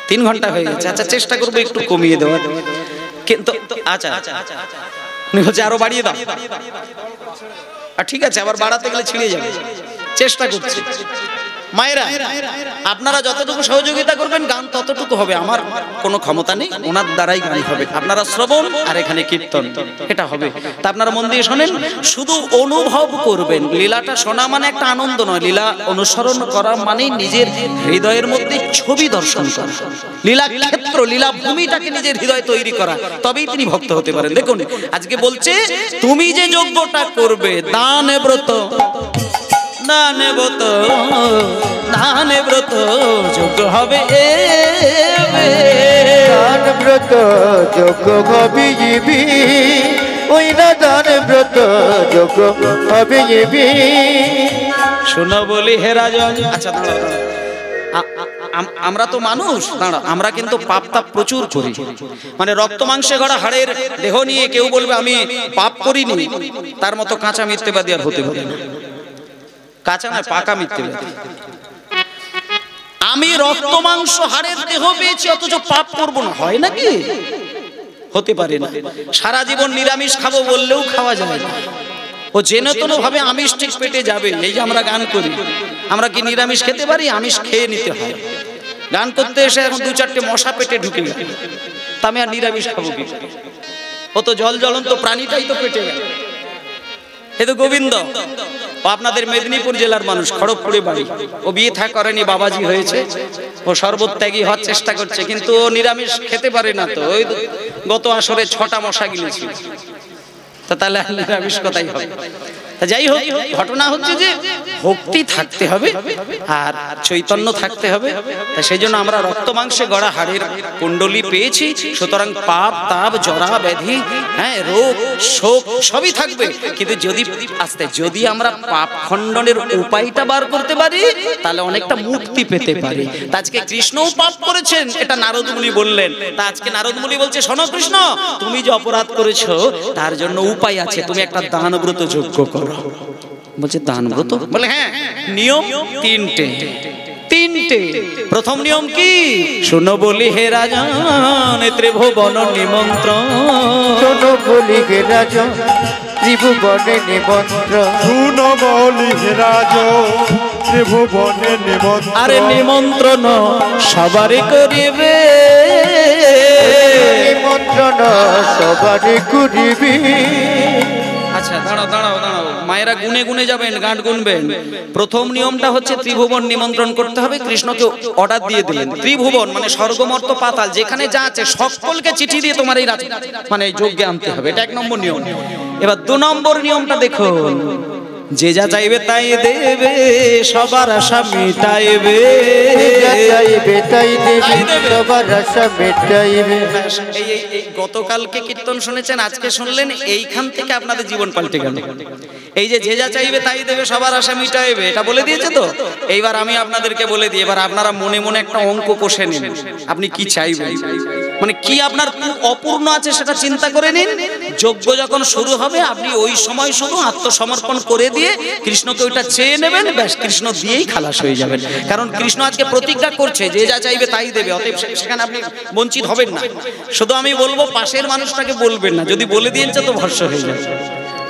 3 ঘন্টা হয়ে গেছে। আচ্ছা, চেষ্টা করবো একটু কমিয়ে দেওয়ার, কিন্তু আচ্ছা হচ্ছে আরো বাড়িয়ে দাও। ঠিক আছে, আবার বাড়াতে গেলে ছিঁড়ে যাবে, চেষ্টা করছি। মায়েরা, আপনারা যতটুকু সহযোগিতা করবেন গান ততটুকু হবে। আমার কোনো ক্ষমতা নেই, ওনার দ্বারাই গান হবে। আপনারা শ্রবণ আর এখানে কীর্তন, এটা হবে। তা আপনারা মন দিয়ে শোনেন, শুধু অনুভব করবেন। লীলাটা শোনা মানে একটা আনন্দ নয়, লীলা অনুসরণ করা মানে নিজের হৃদয়ের মধ্যে ছবি দর্শন করা। লীলা ক্ষেত্র, লীলা ভূমিটাকে নিজের হৃদয়ে তৈরি করা, তবেই তিনি ভক্ত হতে পারেন। দেখুন, আজকে বলছে তুমি যে যজ্ঞটা করবে, দানে ব্রত, দানে ব্রত, দানে ব্রত যজ্ঞ হবে, দান ব্রত যজ্ঞ হবে ইবি, ওই না দান ব্রত যজ্ঞ হবে ইবি। শোনো বলি হে রাজন। আচ্ছা দাঁড়াও, আমরা তো মানুষ, দাঁড়াও, আমরা কিন্তু পাপ তাপ প্রচুর করি। মানে রক্ত মাংসে গড়া হাড়ের দেহ নিয়ে কেউ বলবে আমি পাপ করিনি, তার মতো কাঁচা মিথ্যেবাদী আর হতে পারে না। কাঁচা না, পাকা মিথ্যেবাদী। আমি রক্ত মাংস হাড়ের দেহ পেয়েছি অথচ পাপ করব না, হয় নাকি? হতে পারে না। সারা জীবন নিরামিষ খাবো বললেও খাওয়া যায় না। ও জেনে তো ভাবে আমিষ ঠিক পেটে যাবে। এই যে আমরা গান করি, আমরা কি নিরামিষ খেতে পারি? আমিষ খেয়ে নিতে হয়। গান করতে এসে এখন 2-4টে মশা পেটে ঢুকে গেল, তা আমি আর নিরামিষ খাবো কি? ও তো জল জ্বলন্ত প্রাণীটাই তো পেটে গেল। এ তো গোবিন্দ, ও আপনাদের মেদিনীপুর জেলার মানুষ, খড়গপুরে বাড়ি। ও বিয়ে থা করেনি, বাবাজি হয়েছে। ও সর্বত্যাগী হওয়ার চেষ্টা করছে, কিন্তু ও নিরামিষ খেতে পারে না। তো ওই গত আসরে 6টা মশা গিলেছিল, তো তাহলে নিরামিষ কথাই হবে। যাই হোক, ঘটনা হচ্ছে যে ভক্তি থাকতে হবে আর চৈতন্য থাকতে হবে। সেই জন্য আমরা রক্ত মাংসে গড়া হাড়ের কুণ্ডলী পেয়েছি, সুতরাং পাপ তাপ জরা ব্যাধি, হ্যাঁ, রোগ শোক সবই থাকবে। কিন্তু যদি আমরা পাপ খণ্ডনের উপায়টা বার করতে পারি, তাহলে অনেকটা মুক্তি পেতে পারি। তা আজকে কৃষ্ণও পাপ করেছেন, এটা নারদ মুনি বললেন। তা আজকে নারদ মুনি বলছে, শোনো কৃষ্ণ, তুমি যে অপরাধ করেছো তার জন্য উপায় আছে, তুমি একটা দান ব্রত যজ্ঞ করো। বলছে দান ব্রত? বলে হ্যাঁ, নিয়ম 3টে। প্রথম নিয়ম কি? শোনো বলি হে রাজন, ত্রিভুবন নিমন্ত্রণ। শোনো বলি হে রাজন, ত্রিভুবনে নিমন্ত্রণ। শোনো বলি হে রাজন, ত্রিভুবনে নিমন্ত্রণ। আরে নিমন্ত্রণ সবারই করিবে, নিমন্ত্রণ সবারই করিবে। আচ্ছা দাঁড়াও, মায়েরা গুনে গুনে যাবেন, গান গুনবেন। প্রথম নিয়মটা হচ্ছে ত্রিভুবন নিমন্ত্রণ করতে হবে। কৃষ্ণকে অর্ডার দিয়ে দিলেন, ত্রিভুবন মানে স্বর্গমর্ত পাতাল যেখানে যা আছে সকলকে চিঠি দিয়ে তোমার এই মানে যজ্ঞে আনতে হবে। এটা 1 নম্বর নিয়ম। এবার 2 নম্বর নিয়মটা দেখুন, যে যা চাইবে তাই দেবে, সবার আশা মিটাইবে। চাইবে তাই দেবে, সবার আশা মিটাইবে। এই গতকালকে কীর্তন শুনেছেন, আজকে শুনলেন, এইখান থেকে আপনাদের জীবন পাল্টে গেল। এই যে যা চাইবে তাই দেবে, সবার আশা মিটাইবে, এটা বলে দিয়েছে তো। এইবার আমি আপনাদেরকে বলে দিই, এবার আপনারা মনে মনে একটা অঙ্ক কষে নিন, আপনি কি চাইবেন, মানে কি আপনার অপূর্ণ আছে সেটা চিন্তা করে নিন। যজ্ঞ যখন শুরু হবে, আপনি ওই সময় শুধু আত্মসমর্পণ করে দিয়ে কৃষ্ণকে ওইটা চেয়ে নেবেন, ব্যাস, কৃষ্ণ দিয়েই খালাস হয়ে যাবেন। কারণ কৃষ্ণ আজকে প্রতিজ্ঞা করছে যে যা চাইবে তাই দেবে, অতএব সেখানে আপনি বঞ্চিত হবেন না। শুধু আমি বলবো, পাশের মানুষটাকে বলবেন না, যদি বলে দিয়েছে তো ভস্য হয়ে যাবে।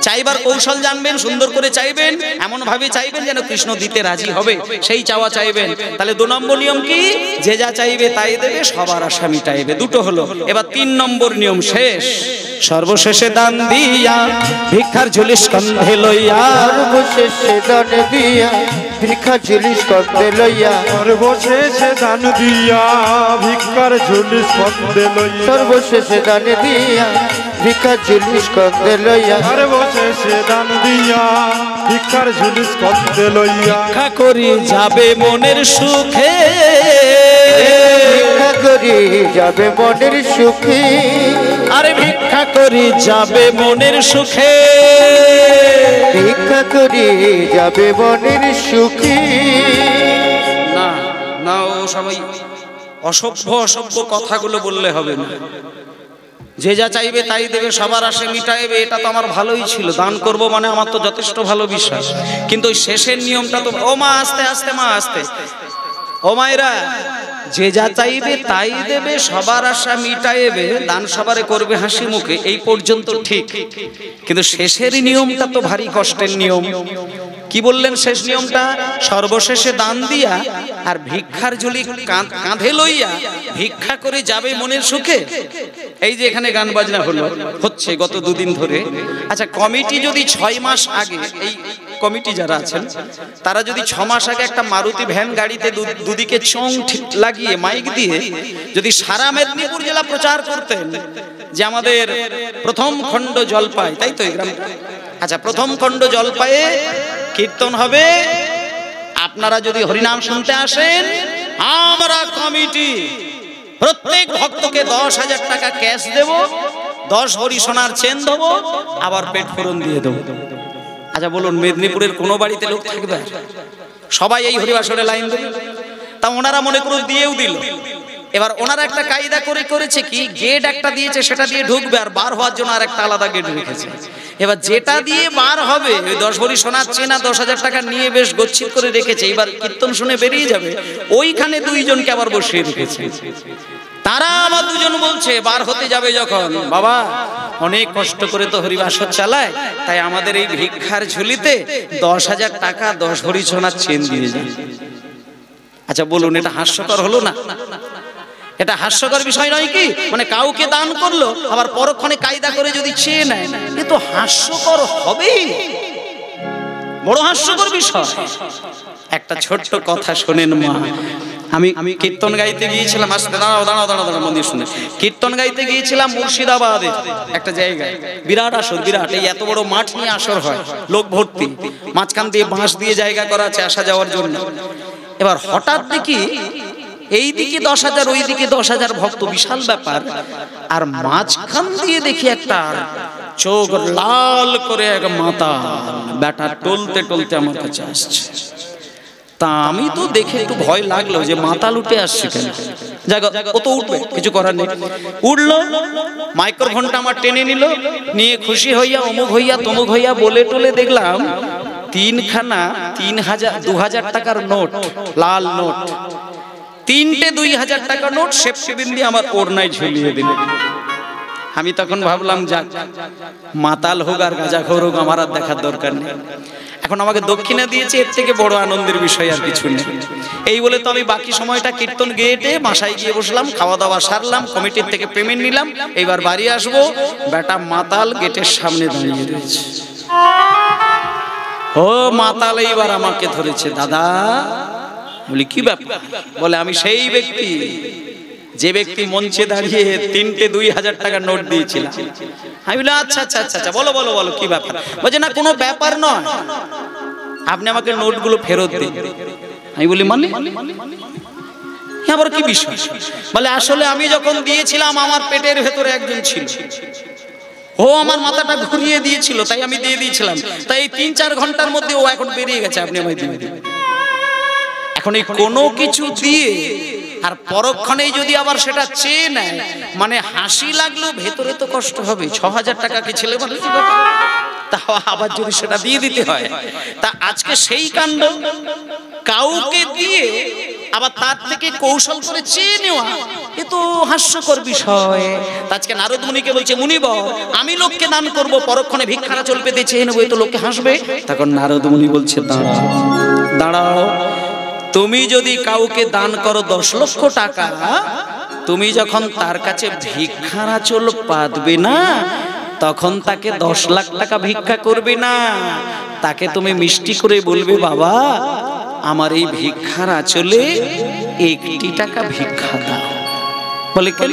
চাইবার কৌশল জানবেন, সুন্দর করে চাইবেন, এমন ভাবে চাইবেন যেন কৃষ্ণ দিতে রাজি হবে, সেই চাওয়া চাইবেন। তাহলে 2 নম্বর নিয়ম কি? যে যা চাইবে তাই দেবে, সবার আশা মিটাইবে। 2টো হলো। এবার 3 নম্বর নিয়ম শেষ। সর্বশেষে দান দিয়া, ভিক্ষার ঝুলি স্কন্ধে লইয়া। সর্বশেষে দান দিয়া, ভিক্ষার ঝুলি স্কন্ধে লইয়া। সর্বশেষে দান দিয়া, ভিক্ষার ঝুলি স্কন্ধে লইয়া। সর্বশেষে দান দিয়া, ভিক্ষার ঝুলি স্কন্ধে লইয়া। সর্বশেষে দান দিয়া, ভিক্ষার ঝুলি স্কন্ধে লইয়া। ভিক্ষা করি যাবে মনের সুখে, ভিক্ষা করি যাবে মনের সুখে। আরে ভিক্ষা করি যাবে মনের সুখে, ভিক্ষা করি যাবে মনের সুখে। সবাই অসভ্য অসভ্য কথাগুলো বললে হবে না। যে যা চাইবে তাই দেবে, সবার আশা মিটাইবে, এটা তো আমার ভালোই ছিল, দান করব মানে আমার তো যথেষ্ট ভালো বিশ্বাস। কিন্তু ওই শেষের নিয়মটা তো, ও মা আস্তে আস্তে, মা আস্তে, ও মায়েরা, যে যা চাইবে তাই দেবে, সবার আশা মিটাইবে, দান সবারে করবে হাসি মুখে, এই পর্যন্ত ঠিক। কিন্তু শেষের নিয়মটা তো ভারী কষ্টের নিয়ম। কি বললেন শেষ নিয়মটা? সর্বশেষে দান দিয়া আর ভিক্ষার ঝুলি কাঁধে লইয়া ভিক্ষা করে যাবে মনের সুখে। এই যে এখানে গান বাজনা হচ্ছে গত দুদিন ধরে। আচ্ছা, কমিটি যদি 6 মাস আগে, এই কমিটি যারা আছেন তারা যদি 6 মাস আগে একটা মারুতি ভ্যান গাড়িতে দুদিকে চোং লাগিয়ে মাইক দিয়ে যদি সারা মেদিনীপুর জেলা প্রচার করতেন যে আমাদের প্রথম খণ্ড জলপাই, তাই তো এই গ্রামটা, আচ্ছা প্রথম খণ্ড জলপাইয়ে কীর্তন হবে, আপনারা যদি হরিনাম শুনতে আসেন, আমরা কমিটি প্রত্যেক ভক্তকে 10,000 টাকা ক্যাশ দেব, 10 ভরি সোনার চেন দেবো, আবার পেট ফোড়ন দিয়ে দেবো। আচ্ছা বলুন, মেদিনীপুরের কোনো বাড়িতে লোক থাকবে? সবাই এই হরিবাসরে লাইন দেবে। তা ওনারা মনে করুন দিয়েও দিল। এবার ওনারা একটা কায়দা করেছে কি, গেট একটা দিয়েছে, সেটা দিয়ে ঢুকবে, আর বার হওয়ার জন্য আর একটা আলাদা গেট রেখেছে। এবার যেটা দিয়ে বার হবে, ওই 10 ভরি সোনার চেনা 10,000 টাকা নিয়ে বেশ গচ্ছিত করে রেখেছে। এবার কীর্তন শুনে বেরিয়ে যাবে, ওইখানে 2 জনকে আবার বসিয়ে রেখেছে। তারা আবার 2 জন বলছে বার হতে যাবে যখন, বাবা অনেক কষ্ট করে তো হরিবাসর চালায়, তাই আমাদের এই ভিক্ষার ঝুলিতে 10,000 টাকা 10 ভরি সোনার চেন দিয়ে যান। আচ্ছা বলুন, এটা হাস্যকর হলো না? এটা হাস্যকর বিষয় নয় কি? মানে কাউকে দান করলো, আবার পরক্ষণে কায়দা করে যদি চেয়ে নেয়, এ তো হাস্যকর হবেই, বড় হাস্যকর বিষয়। একটা ছোট্ট কথা শোনেন মা, আমি কীর্তন গাইতে গিয়েছিলাম, আসতে দাঁড়াও মন্দির শুনে, কীর্তন গাইতে গিয়েছিলাম মুর্শিদাবাদের একটা জায়গায়, বিরাট আসর, বিরাট, এই এত বড় মাঠ নিয়ে আসর হয়, লোক ভর্তি, মাঝখান দিয়ে বাঁশ দিয়ে জায়গা করা আছে আসা যাওয়ার জন্য। এবার হঠাৎ দেখি এই দিকে 10,000, ওই দিকে 10,000 ভক্ত, বিশাল ব্যাপার। আর মাঝখান দিয়ে দেখি একটা চোখ লাল করে এক মাতা ব্যাটা টলতে টলতে আমার কাছে আসছে। তা আমি তো দেখে একটু ভয় লাগলো যে মাতা লুটে আসছে কেন, জায়গা ও তো উঠবে, কিছু করার নেই। উঠলো, মাইক্রোফোনটা আমার টেনে নিল, নিয়ে খুশি হইয়া অমুক হইয়া তমুক হইয়া বলে টলে দেখলাম 3খানা 2,000 টাকার নোট, লাল নোট, 3টে 2,000 টাকার নোট সেফটিবিন দিয়ে আমার ওড়নায় ঝুলিয়ে দিল। আমি তখন ভাবলাম, যাক, মাতাল হোক আর গাঁজাখোর হোক, আমার আর দেখার দরকার নেই, এখন আমাকে দক্ষিণা দিয়েছে, এর থেকে বড় আনন্দের বিষয় আর কিছু নেই। এই বলে তো আমি বাকি সময়টা কীর্তন গেয়েটে বাসায় গিয়ে বসলাম, খাওয়া দাওয়া সারলাম, কমিটির থেকে পেমেন্ট নিলাম, এইবার বাড়ি আসবো। বেটা মাতাল গেটের সামনে দাঁড়িয়ে রয়েছে। ও মাতাল এইবার আমাকে ধরেছে, দাদা। বলি কি ব্যাপার? বলে আমি সেই ব্যক্তি যে ব্যক্তি মঞ্চে দাঁড়িয়ে 3টে 2,000 টাকার নোট দিয়েছিলাম। আমি বলি আচ্ছা আচ্ছা আচ্ছা আচ্ছা, বলো বলো বলো কি ব্যাপার? বলছে না কোনো ব্যাপার নয়, আপনি আমাকে নোটগুলো ফেরত দিন। আমি বলি মানে আবার কি বিষয়? বলে আসলে আমি যখন দিয়েছিলাম আমার পেটের ভেতরে একজন ছিল, ও আমার মাথাটা ঘুরিয়ে দিয়েছিল, তাই আমি দিয়ে দিয়েছিলাম, তাই 3-4 ঘন্টার মধ্যে ও এখন বেরিয়ে গেছে, আপনি আমায় দিয়ে দিন। এখন এই কোনো কিছু দিয়ে আর পরক্ষণেই যদি আবার সেটা চেয়ে নেয়, মানে হাসি লাগলো, ভেতরে তো কষ্ট হবে। 6,000 টাকা কি ছেলে বলে, তাও আবার যদি সেটা দিয়ে দিতে হয়। তা আজকে সেই কাণ্ড, কাউকে দিয়ে আবার তার থেকে কৌশল করে চেয়ে নেওয়া, এ তো হাস্যকর বিষয়। আজকে নারদ মুনিকে বলছে, মুনিবর আমি লোককে দান করব, পরক্ষণে ভিক্ষারা চল পেতে চেয়ে নেবো, এ তো লোকে হাসবে। তখন নারদ মুনি বলছে, দাঁড়াও দাঁড়াও, তুমি যদি কাউকে দান করো 10 লক্ষ টাকা, তুমি যখন তার কাছে ভিক্ষার আঁচল পাতবে না, তখন তাকে 10 লাখ টাকা ভিক্ষা করবে না, তাকে তুমি মিষ্টি করে বলবে, বাবা আমার এই ভিক্ষার আঁচলে 1টি টাকা ভিক্ষা দাও। বলে কেন?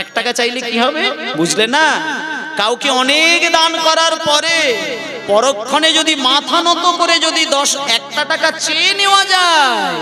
1 টাকা চাইলে কি হবে, বুঝলে না? কাউকে অনেক দান করার পরে পরক্ষণে যদি মাথা নত করে যদি 1টা টাকা চেয়ে নেওয়া যায়,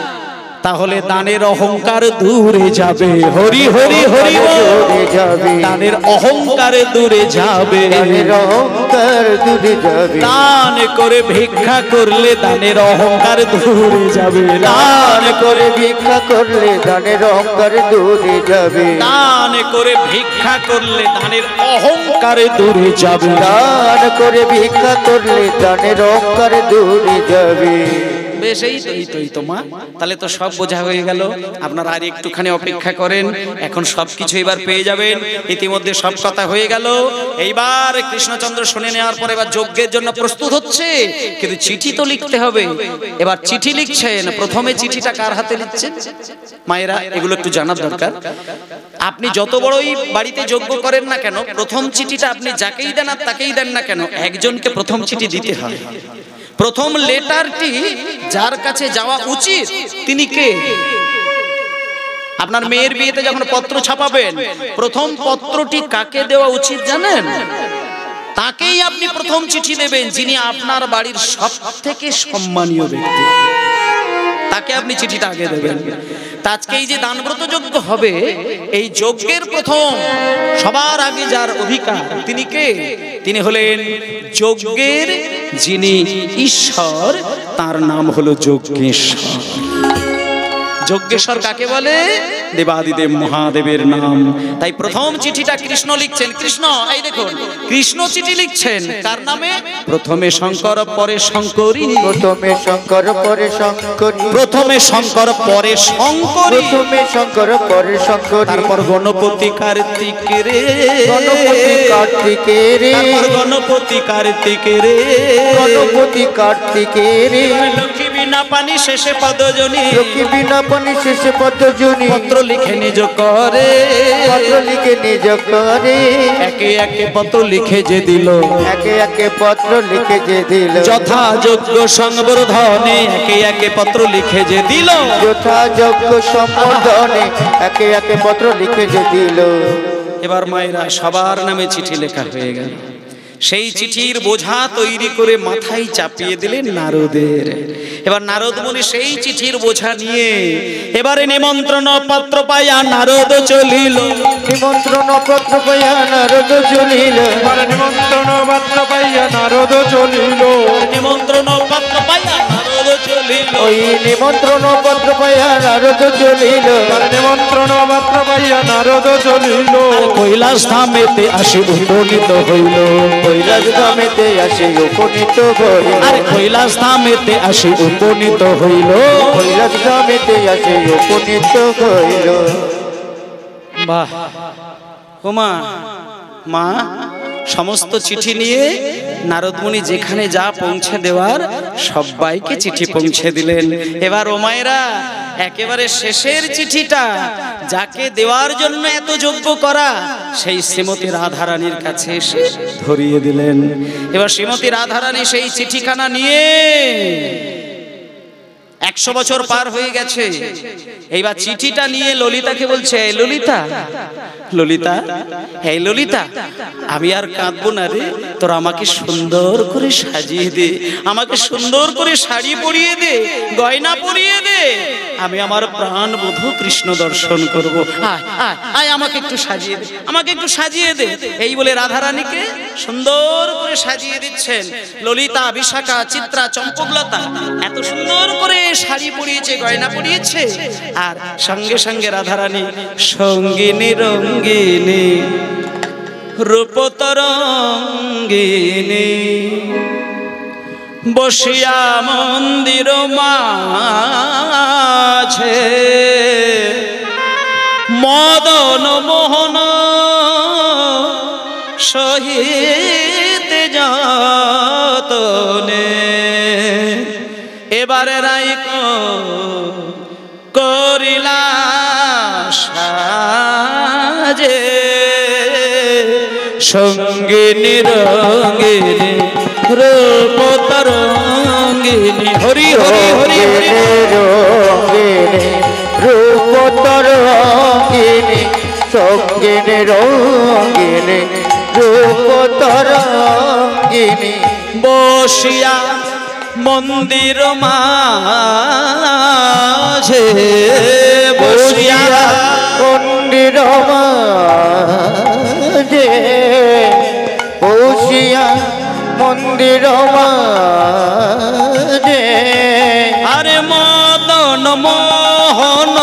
তাহলে দানের অহংকার দূরে যাবে। হরি হরি হরি দূরে যাবে, দানের অহংকার দূরে যাবে, দানের অহংকার দূরে যাবে। দান করে ভিক্ষা করলে দানের অহংকার দূরে যাবে। দান করে ভিক্ষা করলে দানের অহংকার দূরে যাবে। দান করে ভিক্ষা করলে দানের অহংকার দূরে যাবে। দান করে ভিক্ষা করলে দানের অহংকার দূরে যাবে। বেশ, এই তো মা, তাহলে তো সব বোঝা হয়ে গেল। আপনারা আর একটুখানি অপেক্ষা করেন, এখন সবকিছু এবার পেয়ে যাবেন। ইতিমধ্যে সব কথা হয়ে গেল। এইবার কৃষ্ণচন্দ্র শুনে নেওয়ার পর এবার যজ্ঞের জন্য প্রস্তুত হচ্ছে, কিন্তু চিঠি তো লিখতে হবে। এবার চিঠি লিখছেন। প্রথমে চিঠিটা কার হাতে লিখছেন? মায়েরা, এগুলো একটু জানার দরকার। আপনি যত বড়ই বাড়িতে যজ্ঞ করেন না কেন, প্রথম চিঠিটা আপনি যাকেই দেন আর তাকেই দেন না কেন, একজনকে প্রথম চিঠি দিতে হয়। প্রথম লেটারটি যার কাছে যাওয়া উচিত তিনি কে? আপনার মেয়ের বিয়েতে যখন পত্র ছাপাবেন, প্রথম পত্রটি কাকে দেওয়া উচিত জানেন? তাকেই আপনি প্রথম চিঠি দেবেন, যিনি আপনার বাড়ির সবথেকে সম্মানীয় ব্যক্তি। তাকে আপনি চিঠিটা আগে দেবেন। আজকে এই যে দানব্রত যজ্ঞ হবে, এই যজ্ঞের প্রথম সবার আগে যার অধিকার তিনি কে? তিনি হলেন যজ্ঞের যিনি ঈশ্বর, তার নাম হলো যজ্ঞেশ্বর। যজ্ঞেশ্বর কাকে বলে? দেবাদিদেব মহাদেবের নাম। তাই প্রথম চিঠিটা কৃষ্ণ লিখছেন। কৃষ্ণ, এই দেখুন, কৃষ্ণ চিঠি লিখছেন কার নামে? প্রথমে শঙ্কর পরে শঙ্করী। প্রথমে শঙ্কর পরে শঙ্করী। প্রথমে শঙ্কর পরে শঙ্করী। প্রথমে শঙ্কর পরে শঙ্করী। তারপর গণপতি কার্তিক রে। গণপতি কার্তিক রে। তারপর গণপতি কার্তিক রে। গণপতি কার্তিক রে। লক্ষ্মী বিনা পানি শেষে পদজনী। লক্ষ্মী বিনা পানি শেষে পদজনী। পত্র লিখে নিজ করে। পত্র লিখে নিজ করে। একে একে পত্র লিখে যে দিল। একে একে পত্র লিখে যে দিল। যথাযোগ্য সংবর্ধনে একে একে পত্র লিখে যে দিল। যথাযোগ্য সম্বোধনে একে একে পত্র লিখে যে দিল। এবার মায়েরা, সবার নামে চিঠি লেখা হয়ে গেল। সেই চিঠির বোঝা তৈরি করে মাথায় চাপিয়ে দিলেন নারদের। এবার নারদ মুনি সেই চিঠির বোঝা নিয়ে এবারে নিমন্ত্রণ পত্র পাইয়া নারদ চলিল। নিমন্ত্রণ পত্র পাইয়া নারদ চলিল। নিমন্ত্রণ পত্র পাইয়া নারদ চলিল। নিমন্ত্রণ পত্র পাইয়া নারদ চলিল। ওই নিমন্ত্রণ পত্র পাইয়া নারদ চলিল। নিমন্ত্রণ পত্র পাইয়া নারদ চলিল। কৈলাস ধামেতে আসি উপনীত হইল। কৈলাস ধামেতে আসি উপনীত হইল। আরে কৈলাস ধামেতে আসি উপনীত হইল। কৈলাস ধামেতে আসি উপনীত হইল। বাহ! ওমা, মা, সমস্ত চিঠি নিয়ে নারদ মুনি যেখানে যা পৌঁছে দেওয়ার সবাইকে চিঠি পৌঁছে দিলেন। এবার ও মায়েরা, একেবারে শেষের চিঠিটা যাকে দেওয়ার জন্য এত যজ্ঞ করা, সেই শ্রীমতী রাধারানীর কাছে এসে ধরিয়ে দিলেন। এবার শ্রীমতী রাধারানী সেই চিঠিখানা নিয়ে 100 বছর পার হয়ে গেছে। এইবার চিঠিটা নিয়ে ললিতাকে বলছে, ললিতা, ললিতা, এই ললিতা, আমি আর কাঁদবো না রে, তোর আমাকে সুন্দর করে সাজিয়ে দে, আমাকে সুন্দর করে শাড়ি পরিয়ে দে, গয়না পরিয়ে দে, আমি আমার প্রাণ বধূ কৃষ্ণ দর্শন করব। আয় আয় আয়, আমাকে একটু সাজিয়ে দে, আমাকে একটু সাজিয়ে দে। এই বলে রাধারানীকে সুন্দর করে সাজিয়ে দিচ্ছেন। ললিতা, বিশাখা, চিত্রা, চম্পকলতা এত সুন্দর করে শাড়ি পরিয়েছে, গয়না পরিয়েছে। আর সঙ্গে সঙ্গে রাধারানী সঙ্গিনী রঙ্গিনী রূপতরঙ্গিনী বসিয়া মন্দির মাঝে মদন মোহন সহিত যতনে এবারে রাইক করিলা সাজে সঙ্গিনী রঙ্গিনী রূপতরঙ্গিনী। হরি হরি হরি হরি। রঙ্গিনী রূপতরঙ্গিনী সঙ্গিনী রঙ্গিনী রূপতরঙ্গিনী বসিয়া মন্দির মাঝে বসিয়া মন্দির মাঝে বসিয়া মন্দির মাঝে আরে মদন মোহন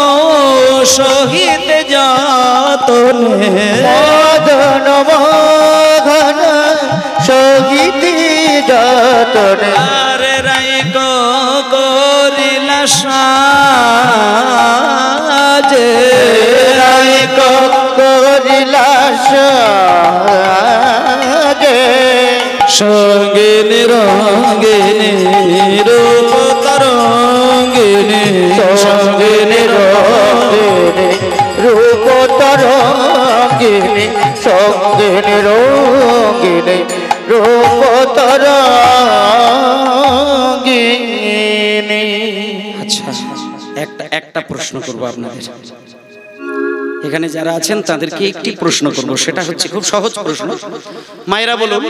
সহিত যাতনে মদন মোহন সহিত যাতনে আরে রাই করিলা সাজে রাই করিলা সাজে সঙ্গিনী রঙ্গিনী রূপ তরঙ্গিনী সঙ্গিনী রঙ্গিনী রূপ তরঙ্গিনী সঙ্গিনী রঙ্গিনী রূপ তরঙ্গিনী। আচ্ছা, একটা প্রশ্ন করব আপনাদের, এখানে যারা আছেন তাদেরকে একটি প্রশ্ন করব, সেটা হচ্ছে খুব সহজ প্রশ্ন। মায়েরা বলুন,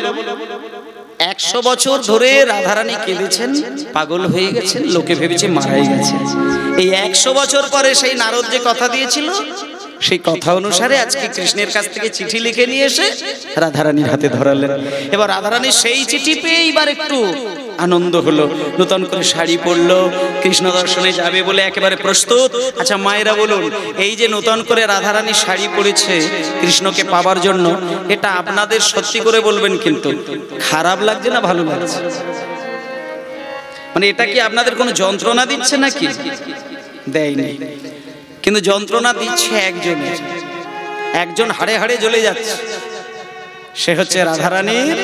100 বছর ধরে রাধারানী কেঁদেছেন, পাগল হয়ে গেছেন, লোকে ভেবেছে মারাই গেছে। এই 100 বছর পরে সেই নারদ যে কথা দিয়েছিল, সেই কথা অনুসারে আজকে কৃষ্ণের কাছ থেকে চিঠি লিখে নিয়ে এসে রাধারানীর হাতে ধরালেন। এবার রাধারানী সেই চিঠি পেয়ে এবার একটু আনন্দ হলো, নতুন করে শাড়ি পরলো, কৃষ্ণ দর্শনে যাবে বলে একেবারে প্রস্তুত। আচ্ছা মায়েরা বলুন, এই যে নতুন করে রাধারানী শাড়ি পরেছে কৃষ্ণকে পাবার জন্য, এটা আপনাদের সত্যি করে বলবেন কিন্তু খারাপ লাগছে না ভালো লাগছে? মানে এটা কি আপনাদের কোনো যন্ত্রণা দিচ্ছে নাকি? দেয়নি, কিন্তু যন্ত্রণা দিচ্ছে একজনের, একজন হাড়ে হাড়ে জ্বলে যাচ্ছে, সে হচ্ছে রাধারানীর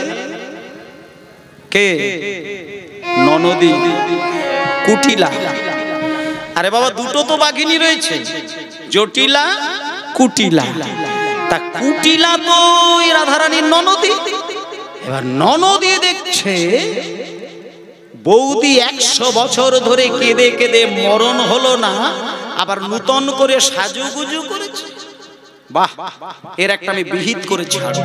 কে ননদী কুটিলা। আরে বাবা, দুটো তো বাঘিনী রয়েছে, জটিলা কুটিলা। তা কুটিলা তো রাধারানীর ননদী। এবার ননদী দেখছে বৌদি 100 বছর ধরে কেঁদে কেঁদে মরণ হলো না, আবার নূতন করে সাজুগুজু করেছে। বাহ, এর একটা আমি বিহিত করে ছাড়ব।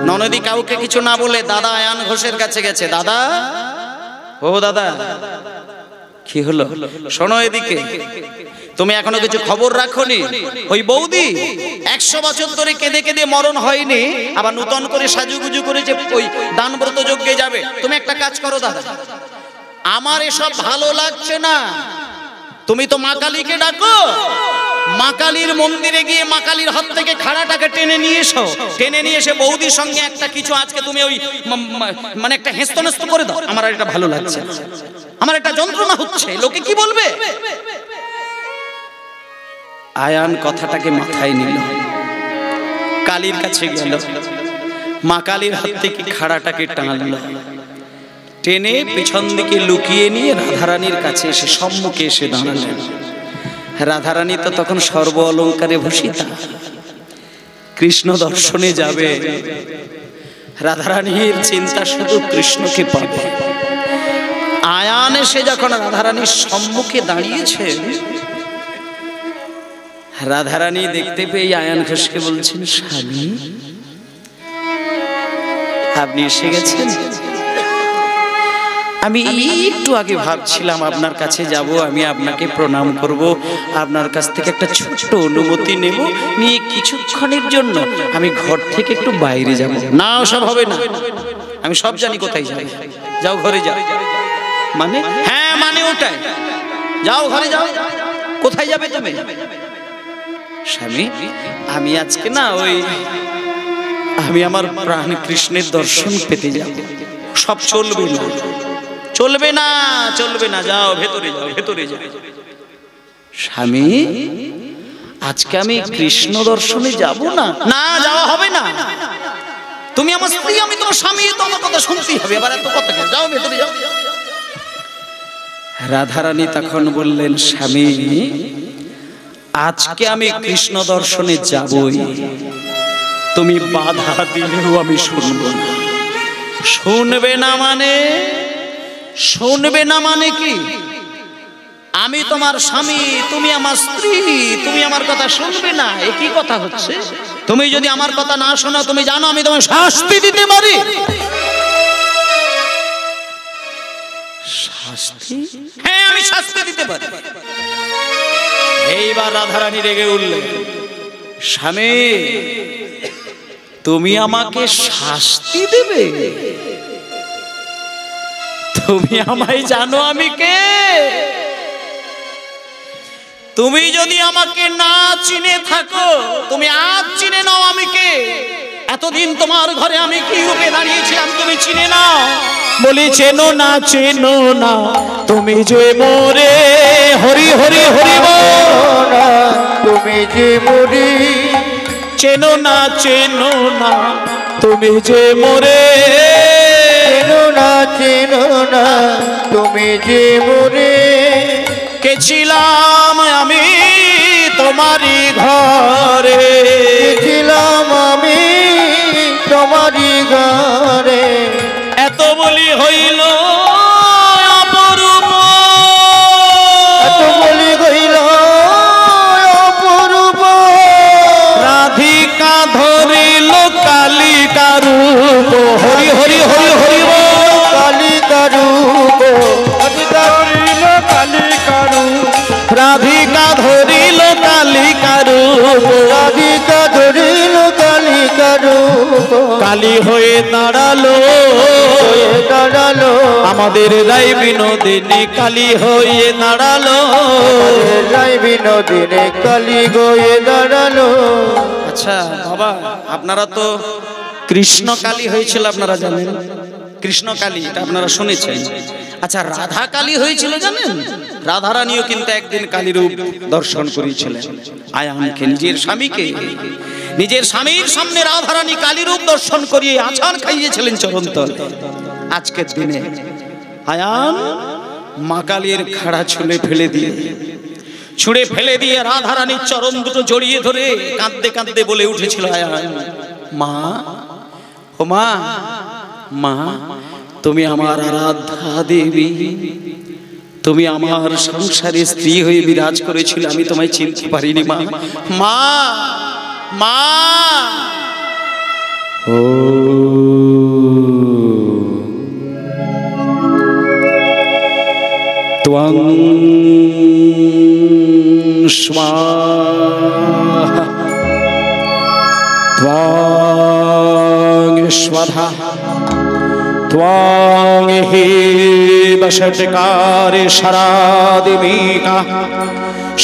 ননদী কাউকে কিছু না বলে দাদা আয়ান ঘোষের কাছে গেছে। দাদা, ও দাদা, কি হলো? শোনো এদিকে, তুমি এখনো কিছু খবর রাখোনি? ওই বৌদি 100 বছর ধরে কেঁদে কেঁদে মরণ হয়নি, আবার নূতন করে সাজুগুজু করেছে, ওই দানব্রত যজ্ঞে যাবে। তুমি একটা কাজ করো দাদা, আমার এসব ভালো লাগছে না, তুমি তো মা কালীকে ডাকো, মা কালীর মন্দিরে গিয়ে মা কালীর হাত থেকে খাড়াটাকে টেনে নিয়ে এসো, টেনে নিয়ে এসে বৌদির সঙ্গে একটা কিছু আজকে তুমি ওই মানে একটা হেস্তনেস্ত করে দাও। আমার এটা ভালো লাগছে, আমার একটা যন্ত্রণা হচ্ছে, লোকে কি বলবে? আয়ান কথাটাকে মাথায় নিল, কালীর কাছে গেল, মা কালীর হাত থেকে খাড়াটাকে টানলো, টেনে পিছন দিকে লুকিয়ে নিয়ে রাধারানীর কাছে এসে সম্মুখে এসে দাঁড়ালেন। রাধারানী তো তখন সর্ব অলঙ্কারে ভূষিতা, কৃষ্ণ দর্শনে যাবে, রাধারানীর চিন্তা শুধু কৃষ্ণকে পাবে। আয়ান এসে যখন রাধারানীর সম্মুখে দাঁড়িয়েছে, রাধারানী দেখতে পেয়ে আয়ান ঘোষকে বলছেন, স্বামী আপনি এসে গেছেন। আমি একটু আগে ভাবছিলাম আপনার কাছে যাব, আমি আপনাকে প্রণাম করব, আপনার কাছ থেকে একটা ছোট্ট অনুমতি নেব, নিয়ে কিছুক্ষণের জন্য আমি ঘর থেকে একটু বাইরে যাব। না, সব হবে না, আমি সব জানি কোথায় যাই। যাও ঘরে যাও। মানে? হ্যাঁ মানে ওটাই, যাও ঘরে যাও। কোথায় যাবে তুমি? স্বামী, আমি আজকে না আমি আমার প্রাণ কৃষ্ণের দর্শন পেতে যাব। সব চলবে না, চলবে না, চলবে না, যাও ভেতরে যাও, ভেতরে যাও। স্বামী, আজকে আমি কৃষ্ণ দর্শনে যাব না। না, যাওয়া হবে না, তুমি আমার স্ত্রী, আমি তোমার স্বামী, তো আমার কথা শুনতেই হবে। এবার এত কথা কেন? যাও ভেতরে যাও। রাধারানী তখন বললেন, স্বামী আজকে আমি কৃষ্ণ দর্শনে যাবই, তুমি বাধা দিলেও আমি শুনব না। শুনবে না মানে? শুনবে না মানে কি? আমি তোমার স্বামী, তুমি আমার স্ত্রী, তুমি আমার কথা শুনবে না, এ কি কথা হচ্ছে? তুমি যদি আমার কথা না শোনো, তুমি জানো আমি তোমায় শাস্তি দিতে পারি। শাস্তি? হ্যাঁ, আমি শাস্তি দিতে পারি। এইবার রাধারানী রেগে উঠলেন, স্বামী তুমি আমাকে শাস্তি দেবে? তুমি আমায় জানো আমি কে? তুমি যদি আমাকে না চিনে থাকো, তুমি আজ চিনে নাও আমি কে। এতদিন তোমার ঘরে আমি কি রূপে দাঁড়িয়েছিলাম তুমি চিনে নাও। বলি চেনো না তুমি যে মোরে হরি হরি হরি বল, তুমি যে মোরে চেনো না তুমি যে মোরে, চেনো না তুমি যে মোরে। কে ছিলাম আমি তোমারই ঘরে, ছিলাম আমি তোমারই ঘরে। এত বলি হইল অপরূপ, এত বলি হইল অপরূপ। রাধিকা ধরিল কালিকা রূপ, হরি হরি হরি হরি বল। কালিকা রূপ, রাধিকা ধরিল কালিকা রূপ, রাধিকা ধরিল কালিকা রূপ। কালী হয়ে দাঁড়ালো দাঁড়ালো আমাদের রাই বিনোদিনী, কালী হয়ে দাঁড়ালো রাই বিনোদিনী, কালী গয়ে দাঁড়ালো। আচ্ছা বাবা, আপনারা তো কৃষ্ণ কালী হয়েছিল আপনারা জানেন, কৃষ্ণ কালী এটা আপনারা শুনেছেন। আচ্ছা রাধা কালী হয়েছিল জানেন? রাধারানীও কিন্তু একদিন কালী রূপ দর্শন করেছিলেন। আয়ানকে, নিজের স্বামীকে, নিজের স্বামীর সামনে রাধারানী কালী রূপ দর্শন করিয়ে আছাড় খাইয়েছিলেন চরণতল। আজকের দিনে আয়ান মা কালীর খাড়া ছুঁড়ে ফেলে দিয়ে রাধারানীর চরণ দুটো জড়িয়ে ধরে কাঁদতে কাঁদতে বলে উঠেছিল আয়ান, মা ও মা, মা তুমি আমার আরাধ্যা দেবী, তুমি আমার সংসারে স্ত্রী হয়ে বিরাজ করেছিল, আমি তোমায় চিনতে পারিনি মা। মা মা ও ত্বং স্বাহা ত্বং স্বাহা ত্বং হি বষটকারে শরাদিমিকা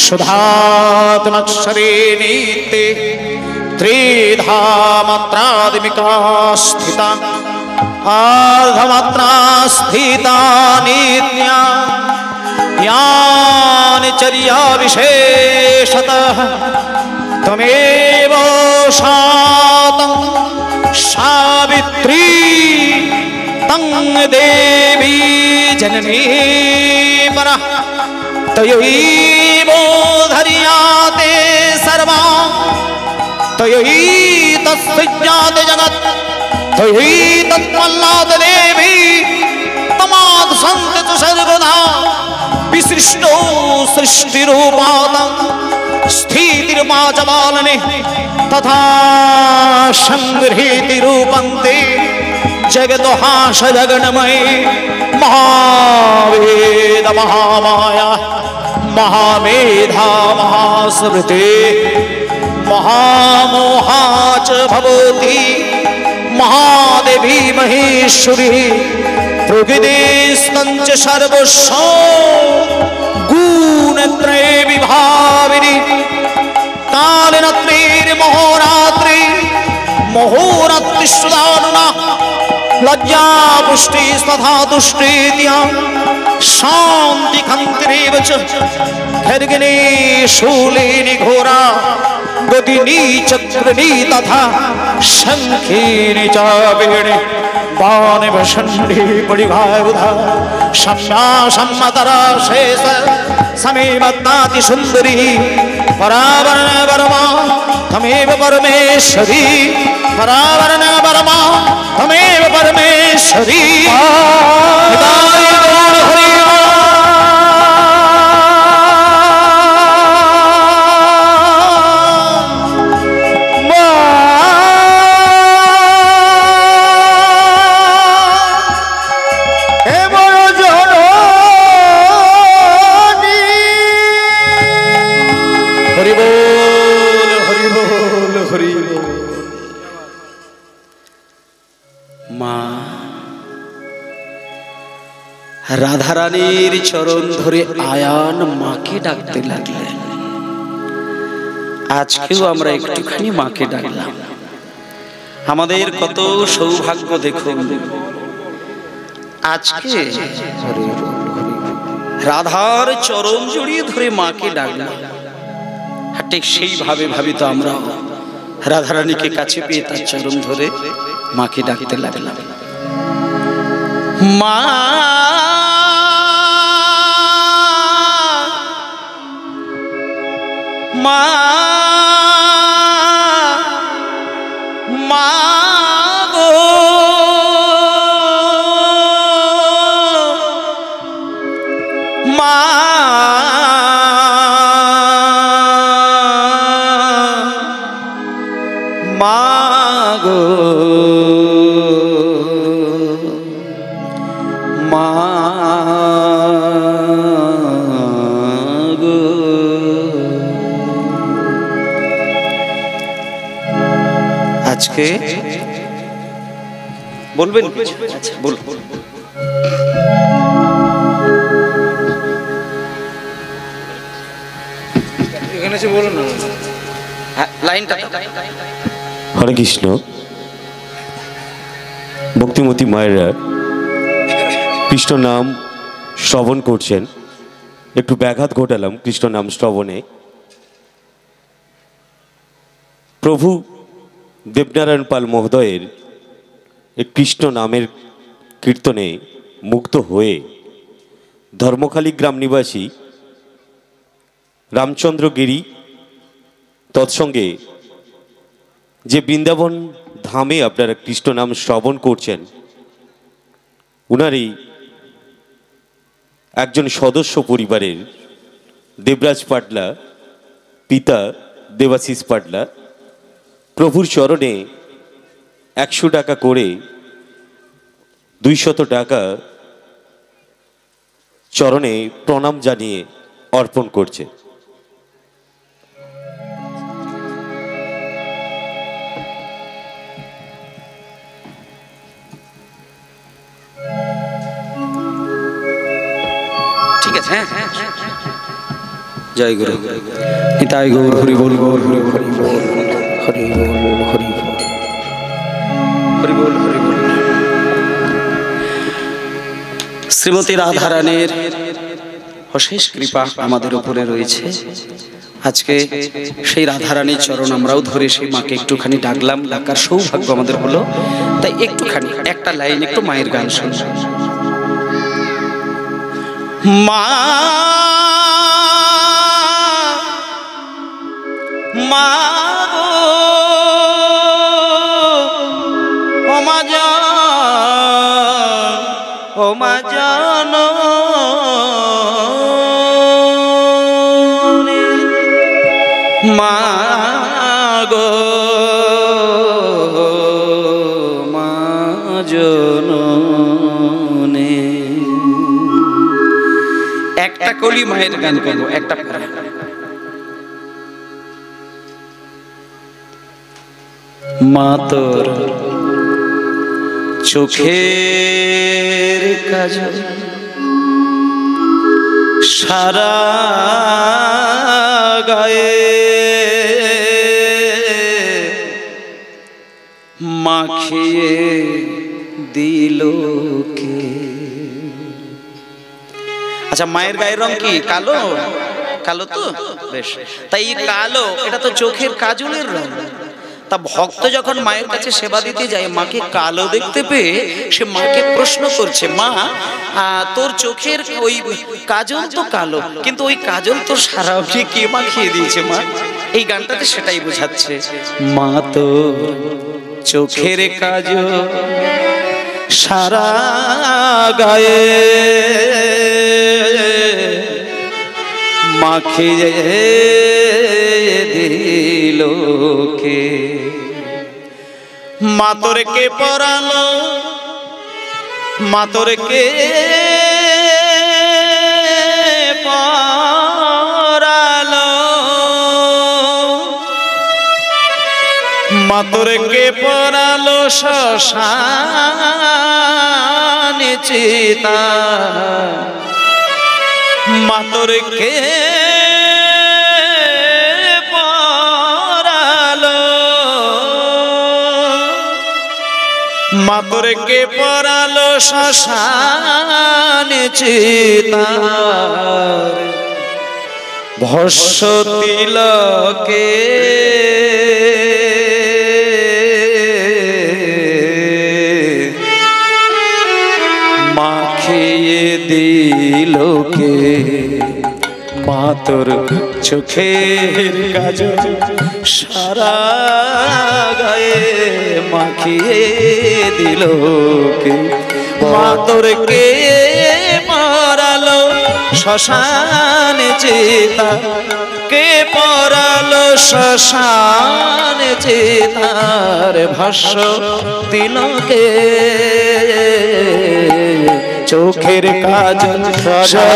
সুধাত্মক্ষরে নিত্যে ত্রিধা মাত্রাদিমিকা স্থিতা अर्धमात्रा स्थिता नित्या ज्ञानचर्या विशेषतः तमेव शातं सावित्री तं देवी जननी परः तयैव धर्याते सर्वा तयैतत्सृज्याते जगत् तयि तत्मल्लाद देवी तमाद संत सर्वदा विसृष्टो सृष्टिरूपादं स्थितिर्मा च बालने तथा संगृहीति रूपन्ते जगदोहास जगन्मये महावेद महामाया महामेधा महास्मृते महामोहा च भवति महादेवी महेश्वरी प्रकृतिस्तंच सर्वस्व गुणत्रय विभाविनी कालनत्रिर्महोरात्रि महोरात्रिस्वदानुना लज्जा पुष्टि तथा तुष्टित्या शांति खंतिरेव च खड्गिनी शूलिनी घोरा गतिनी चक्रनी तथा शंखिनी चावेणे बाण भषण्डी परिभावधा सम्या सम्मतरा शेष समीमत्नाति सुंदरी परावरण वर्मा तमेव परमेश्वरी परावरण वर्मा तमेव परमेश्वरी মা রাধারানীর চরণ ধরে আয়ান মাকে ডাকতে লাগলেন। আজকেও আমরা একটুখানি মাকে ডাকলাম। আমাদের কত সৌভাগ্য দেখুন, আজকে রাধার চরণ জড়িয়ে ধরে মাকে ডাকলাম। ঠিক সেইভাবে ভাবিত আমরা রাধারানীকে কাছে পেয়ে তার চরণ ধরে মাকে ডাকতে লাগলাম। মা মা মা গো মা মা গো মা গো। আজকে বলবেন? আচ্ছা বল। এখানে এসে বলুন না লাইনটা। হরে কৃষ্ণ। ভক্তিমতী মায়েরা কৃষ্ণ নাম শ্রবণ করছেন। একটু ব্যাঘাত ঘটালাম কৃষ্ণ নাম শ্রবণে। প্রভু দেবনারায়ণ পাল মহোদয়ের এই কৃষ্ণ নামের কীর্তনে মুগ্ধ হয়ে ধর্মখালী গ্রাম নিবাসী রামচন্দ্র গিরি তৎসঙ্গে যে বৃন্দাবন ধামে আপনারা কৃষ্ণ নাম শ্রবণ করছেন, উনারই একজন সদস্য পরিবারের দেবরাজ পাটলা পিতা দেবাশিস পাটলা প্রভুর চরণে 100 টাকা করে 200 টাকা চরণে প্রণাম জানিয়ে অর্পণ করছে। ঠিক আছে, হ্যাঁ। জয় গুরু নিতাই গৌর হরি বল বল হরি হরি বল হরি বল হরি বল হরি বল হরি বল। শ্রীমতী রাধারানীর অশেষ কৃপা আমাদের উপরে রয়েছে। আজকে সেই রাধারানীর চরণ আমরাও ধরে সেই মাকে একটুখানি ডাকলাম, ডাকার সৌভাগ্য আমাদের হলো। তাই একটুখানি একটা লাইন একটু মায়ের গান শুনব। মা মা ও মা জান ও মা জান মা গো মা জননী। একটা কলি মায়ের গান করবো, একটা মা তোর চোখের কাজল সারা গায়ে মাখিয়ে দিল কে। আচ্ছা, মায়ের গায়ের রং কি? কালো? কালো তো বেশ। তাই কালো, এটা তো চোখের কাজলের রং। তা ভক্ত যখন মায়ের কাছে সেবা দিতে যায়, মাকে কালো দেখতে পেয়ে সে মাকে প্রশ্ন করছে, মা তোর চোখের ওই কাজল তো কালো, কিন্তু ওই কাজল তো সারা কে মাখিয়ে দিয়েছে মা? এই গানটাতে সেটাই বোঝাচ্ছে। মা তোর চোখের কাজল সারা গায়ে মাখিয়ে দিল কে। মা তোরে কে পরালো, মা তোরে কে পরালো, মা মাতরকে পরালো শ্মশানে চিতা, মাতরকে পরালো, মাতরকে পরালো শ্মশানে চিতা, ভস্য তিলকে মাখিয়ে দিল কে, মাতর চোখের কাজল সারা গায়ে মাখিয়ে দিল কে, মাতরকে পরালো শ্মশানে চিতা, কে পরালো শ্মশানে চিতার ভাষ্য তিলকে চোখের কাজল সারা,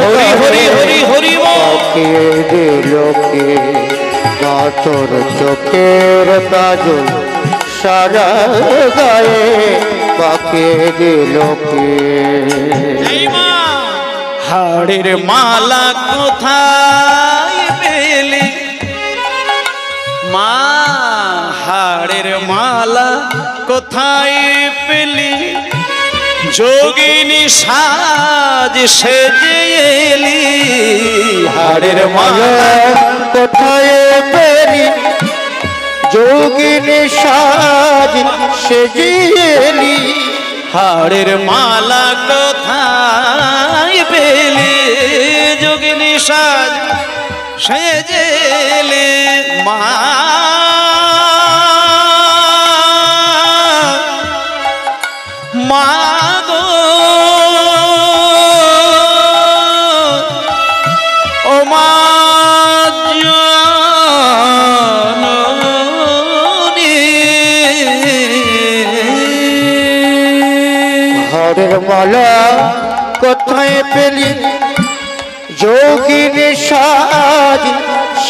হরি হরি হরি হরি মাখিয়ে দিল কে, মাতর চোখের কাজল সারা গায়ে মাখিয়ে দিল কে। হাড়ের মালা কোথায় পেলি মা, হাড়ের মালা কোথায় পেলি, যোগিনী সাজ সেজে এলি, হাড়ের মালা কোথায় পেলি, যোগিনী সাজ সেজে এলি, হাড়ের মালা কোথায় পেলি, যোগিনী সাজ সেজে এলি, মা মা গো ও মা জননী, হাড়ের মালা কোথায় পেলি, যোগিনী সাজ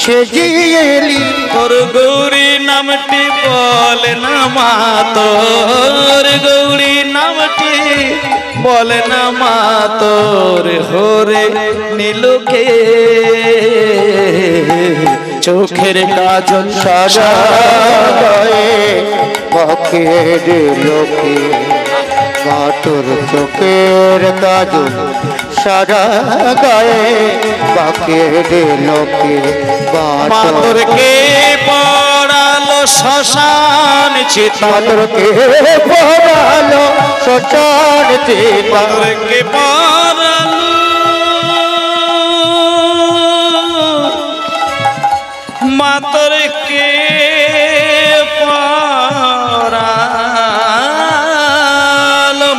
সেজে এলি, তোর গৌরী নামটি বলে না মা, তোর গৌরী নামটি বলে না মা, তোর হরে নীলকে চোখের কাজল সারা গায়ে মাখিয়ে দিল কে, মাতর চোখের কাজল সারা গায়ে মাখিয়ে দিল কে, মাতরকে পড়ালো শ্মশান চিতা, মাতরকে পরালো শ্মশান চিতা, মাতরকে পড়ালো মাতরকে পড়ালো,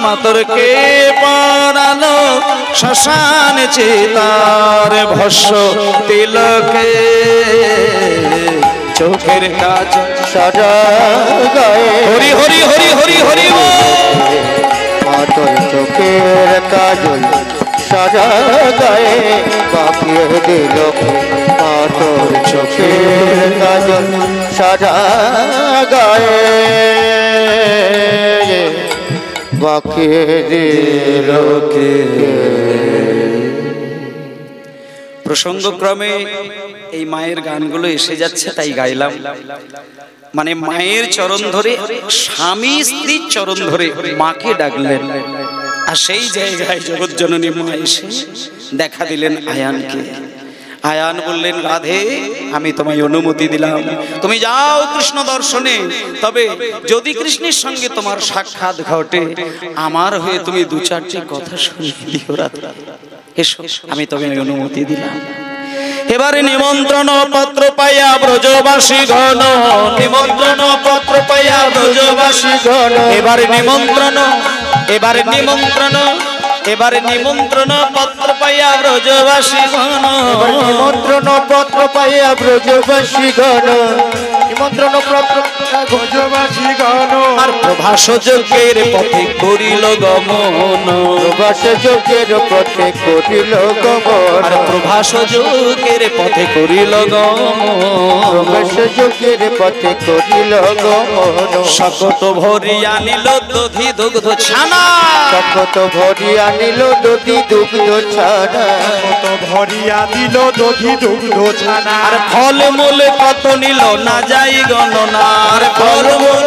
মাতরকে পড়ালো শ্মশান চিতার ভস্য তিলকে চোখের কাজ সারা গায়ে হরি হরি হরি হরি হরি মাতর চোখের কাজল সারা গায়ে মাখিয়ে দিল কে, মাতর চোখের কাজল সারা গায়ে মাখিয়ে দিল কে। প্রসঙ্গক্রমে এই মায়ের গানগুলো এসে যাচ্ছে তাই গাইলাম। মানে মায়ের চরণ ধরে স্বামী স্ত্রীর চরণ ধরে মাকে ডাকলেন, আর সেই জায়গায় জগৎজননী মা এসে দেখা দিলেন আয়ানকে। আয়ান বললেন, রাধে আমি তোমায় অনুমতি দিলাম, তুমি যাও কৃষ্ণ দর্শনে, তবে যদি কৃষ্ণের সঙ্গে তোমার সাক্ষাৎ ঘটে আমার হয়ে তুমি দু চারটি কথা শুনিয়ে দিও রাধে, এসো আমি তোমায় অনুমতি দিলাম। এবারে নিমন্ত্রণ পত্র পাইয়া ব্রজবাসী গণ, নিমন্ত্রণ পত্র পাইয়া ব্রজবাসী গণ, এবারে নিমন্ত্রণ, এবারে নিমন্ত্রণ, এবারে নিমন্ত্রণ পত্র পাইয়া ব্রজবাসী গণ, নিমন্ত্রণ পত্র পাইয়া ব্রজবাসী গণ, নিমন্ত্রণ প্রাপ্ত ব্রজবাসী গণ আর প্রভাস যজ্ঞের পথে করিল গমন, প্রভাস যোগের পথে করিল গমন, আর প্রভাস যজ্ঞের পথে করিল গমন, প্রভাস যোগের পথে করিল গমন। শকত ভরিয়া নিল দধি দুগ্ধ ছানা, শকত ভরিয়া নিল দধি দুগ্ধ ছানা, কত ভরিয়া দিল দধি দুগ্ধ ছানা। আর ফল মূল কত নিল না যাই গণনা, আর ফল মূল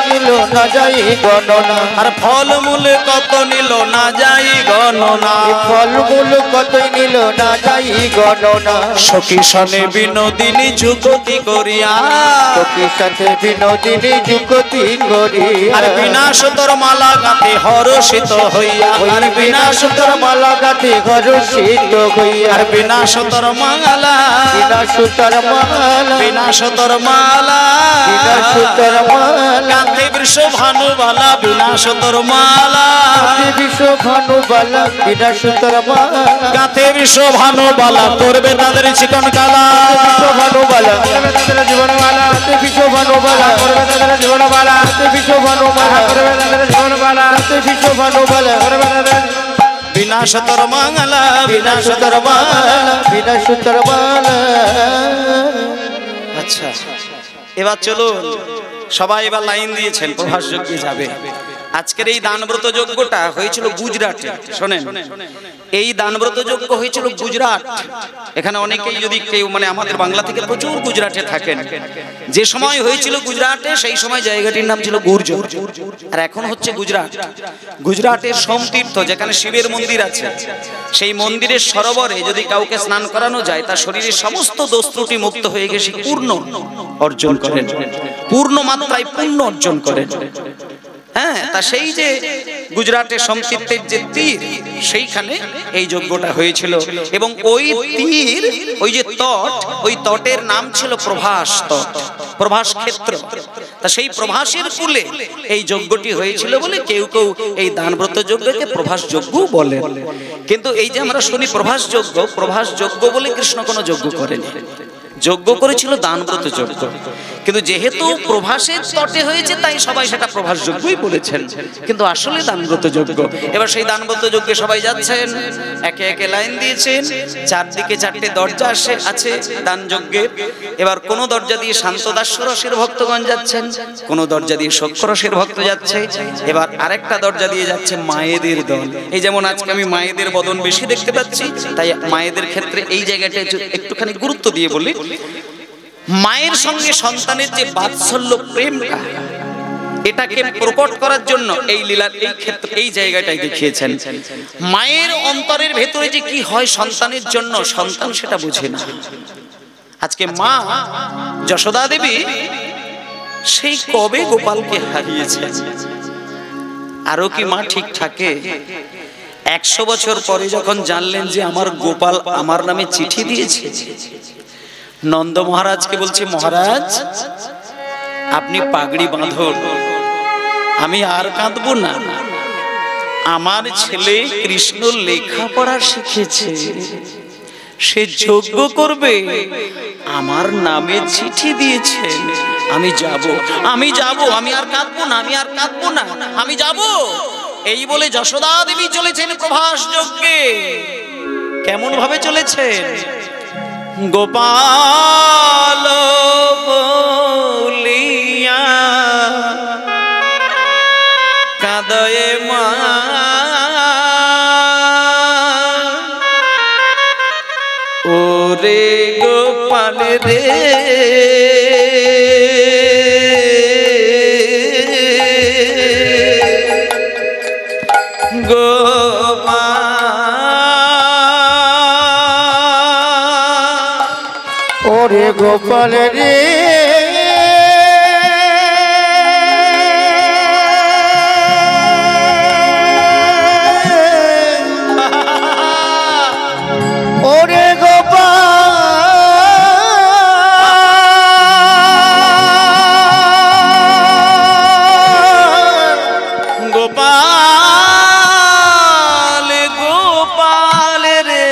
নিল না যাই গণনা, আর ফল মূল কত নিল না যাই গণনা। ফলমূল কতই নিল না যাই গণনা। সখী সনে বিনোদিনী যুগতি করিয়া, সখীর সাথে বিনোদিনী যুগতি করি, আর বিনাশ তোর মালা গাঁথে হরষিত হইয়া, আর বিনাশ তোর মালা গাতে ঘরষিত হইয়া, আর বিনাশ তোর মালা, বিনাশ তার মালা, বিনাশ তোর মালা, বিনাশ তার মালা, গাঁথে বৃষ ভানুবালা, বিনাশ তোর মালা, বিশ্ব ভানুবালা, বিনাশ তার মালা, গাঁথে বৃষ ভানুবালা, করবে তাদের চিকন কালা। বিশ্ব ভানুবালা, করবে তাদের জীবনবালা, বিশ্ব ভানুবালা, করবে তাদের জীবনবালা, বিশ্ব ভানুবালা, করবে তাদের জীবনবালা, বিশ্ব ভানুবালা, করবে তাদের বিনাশ তোর মালা, বিনাশ বিনাশ তার মালা, বিনাশ তার মালা। আচ্ছা, এবার চলো সবাই এবার লাইন দিয়েছেন, প্রভাস যজ্ঞে যাবে। আজকের এই দানব্রত যজ্ঞটা হয়েছিল গুজরাটে। শোনেন, এই দানব্রত যজ্ঞ হয়েছিল গুজরাট। এখানে অনেকেই যদি কেউ মানে আমাদের বাংলা থেকে প্রচুর গুজরাটে থাকেন, যে সময় হয়েছিল গুজরাটে সেই সময় জায়গাটির নাম ছিল গুর্জর, আর এখন হচ্ছে গুজরাট। গুজরাটের সোমতীর্থ যেখানে শিবের মন্দির আছে, সেই মন্দিরের সরোবরে যদি কাউকে স্নান করানো যায়, তার শরীরের সমস্ত দোষ ত্রুটি মুক্ত হয়ে গেছে পূর্ণ অর্জন করেন, পূর্ণ মাত্রায় পূর্ণ অর্জন করেন। হ্যাঁ, তা সেই যে গুজরাটের সোমতীর্থের যে তীর, সেইখানে এই যজ্ঞটা হয়েছিল। এবং ওই তীর, ওই যে তট, ওই তটের নাম ছিল প্রভাস তট, প্রভাস ক্ষেত্র। তা সেই প্রভাসের কুলে এই যজ্ঞটি হয়েছিল বলে কেউ কেউ এই দানব্রত যজ্ঞকে প্রভাস যজ্ঞ বলে। কিন্তু এই যে আমরা শুনি প্রভাস যজ্ঞ, প্রভাস যজ্ঞ বলে কৃষ্ণ কোনো যজ্ঞ করেনি, যজ্ঞ করেছিল দানব্রত যজ্ঞ। কিন্তু যেহেতু প্রভাসের তটে হয়েছে তাই সবাই সেটা প্রভাস যজ্ঞই বলেছেন, কিন্তু আসলে দানব্রত যজ্ঞ। এবার সেই দানব্রত যজ্ঞে সবাই যাচ্ছেন, একে একে লাইন দিয়েছেন, চারদিকে চারটে দরজা আছে দান যজ্ঞে। এবার কোন দরজা দিয়ে শান্তদাস্য রসের ভক্তগণ যাচ্ছেন, কোন দরজা দিয়ে সখ্য রসের ভক্ত যাচ্ছে, এবার আরেকটা দরজা দিয়ে যাচ্ছে মায়েদের দল। এই যেমন আজকে আমি মায়েদের বদন বেশি দেখতে পাচ্ছি, তাই মায়েদের ক্ষেত্রে এই জায়গাটা একটুখানি গুরুত্ব দিয়ে বলি। মায়ের সঙ্গে সন্তানের যে বাৎসল্য প্রেমটা, এটাকে প্রকট করার জন্য এই লীলার এই ক্ষেত্রে এই জায়গাটাই দেখিয়েছেন। মায়ের অন্তরের ভেতরে যে কি হয় সন্তানের জন্য, সন্তান সেটা বুঝে না। আজকে মা যশোদা দেবী সেই কবে গোপালকে হারিয়েছে, আরো কি মা ঠিক থাকে? 100 বছর পরে যখন জানলেন যে আমার গোপাল আমার নামে চিঠি দিয়েছে, নন্দ মহারাজকে বলছে, মহারাজ আপনি পাগড়ি বাঁধুন, আমি আর কাঁদবো না। আমার ছেলে কৃষ্ণ লেখাপড়া শিখেছে, সে যজ্ঞ করবে, আমার নামে চিঠি দিয়েছে, আমি যাব, আমি যাব, আমি আর কাঁদবো না, আমি আর কাঁদবো না, আমি যাব। এই বলে যশোদা দেবী চলেছেন প্রভাস যজ্ঞে। কেমন ভাবে চলেছেন? গোপাল বলিয়া কাঁদয়ে মা, ওরে গোপাল রে, ওরে গোপাল রে, ওরে গোপাল, গোপাল গোপাল রে,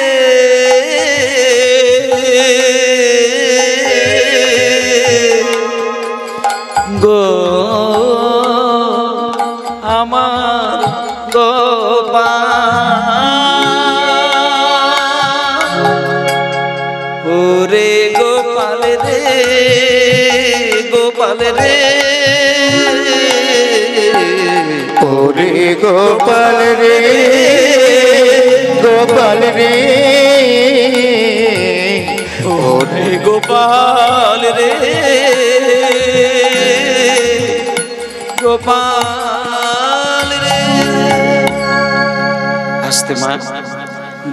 আমার গোপাল ওরে গোপাল রে গোপাল রে ওরে গোপাল রে গোপাল রে ওরে গোপাল রে গোপাল রে। আসতে মা,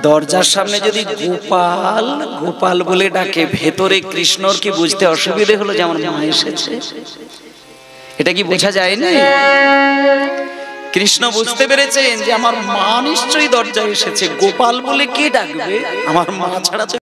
দরজার সামনে যদি গোপাল গোপাল বলে ডাকে, ভেতরে কৃষ্ণর কি বুঝতে অসুবিধে হলো যে আমার মা এসেছে? এটা কি বোঝা যায় না? কৃষ্ণ বুঝতে পেরেছেন যে আমার মা নিশ্চয়ই দরজায় এসেছে, গোপাল বলে কে ডাকবে, আমার মা ছাড়া তো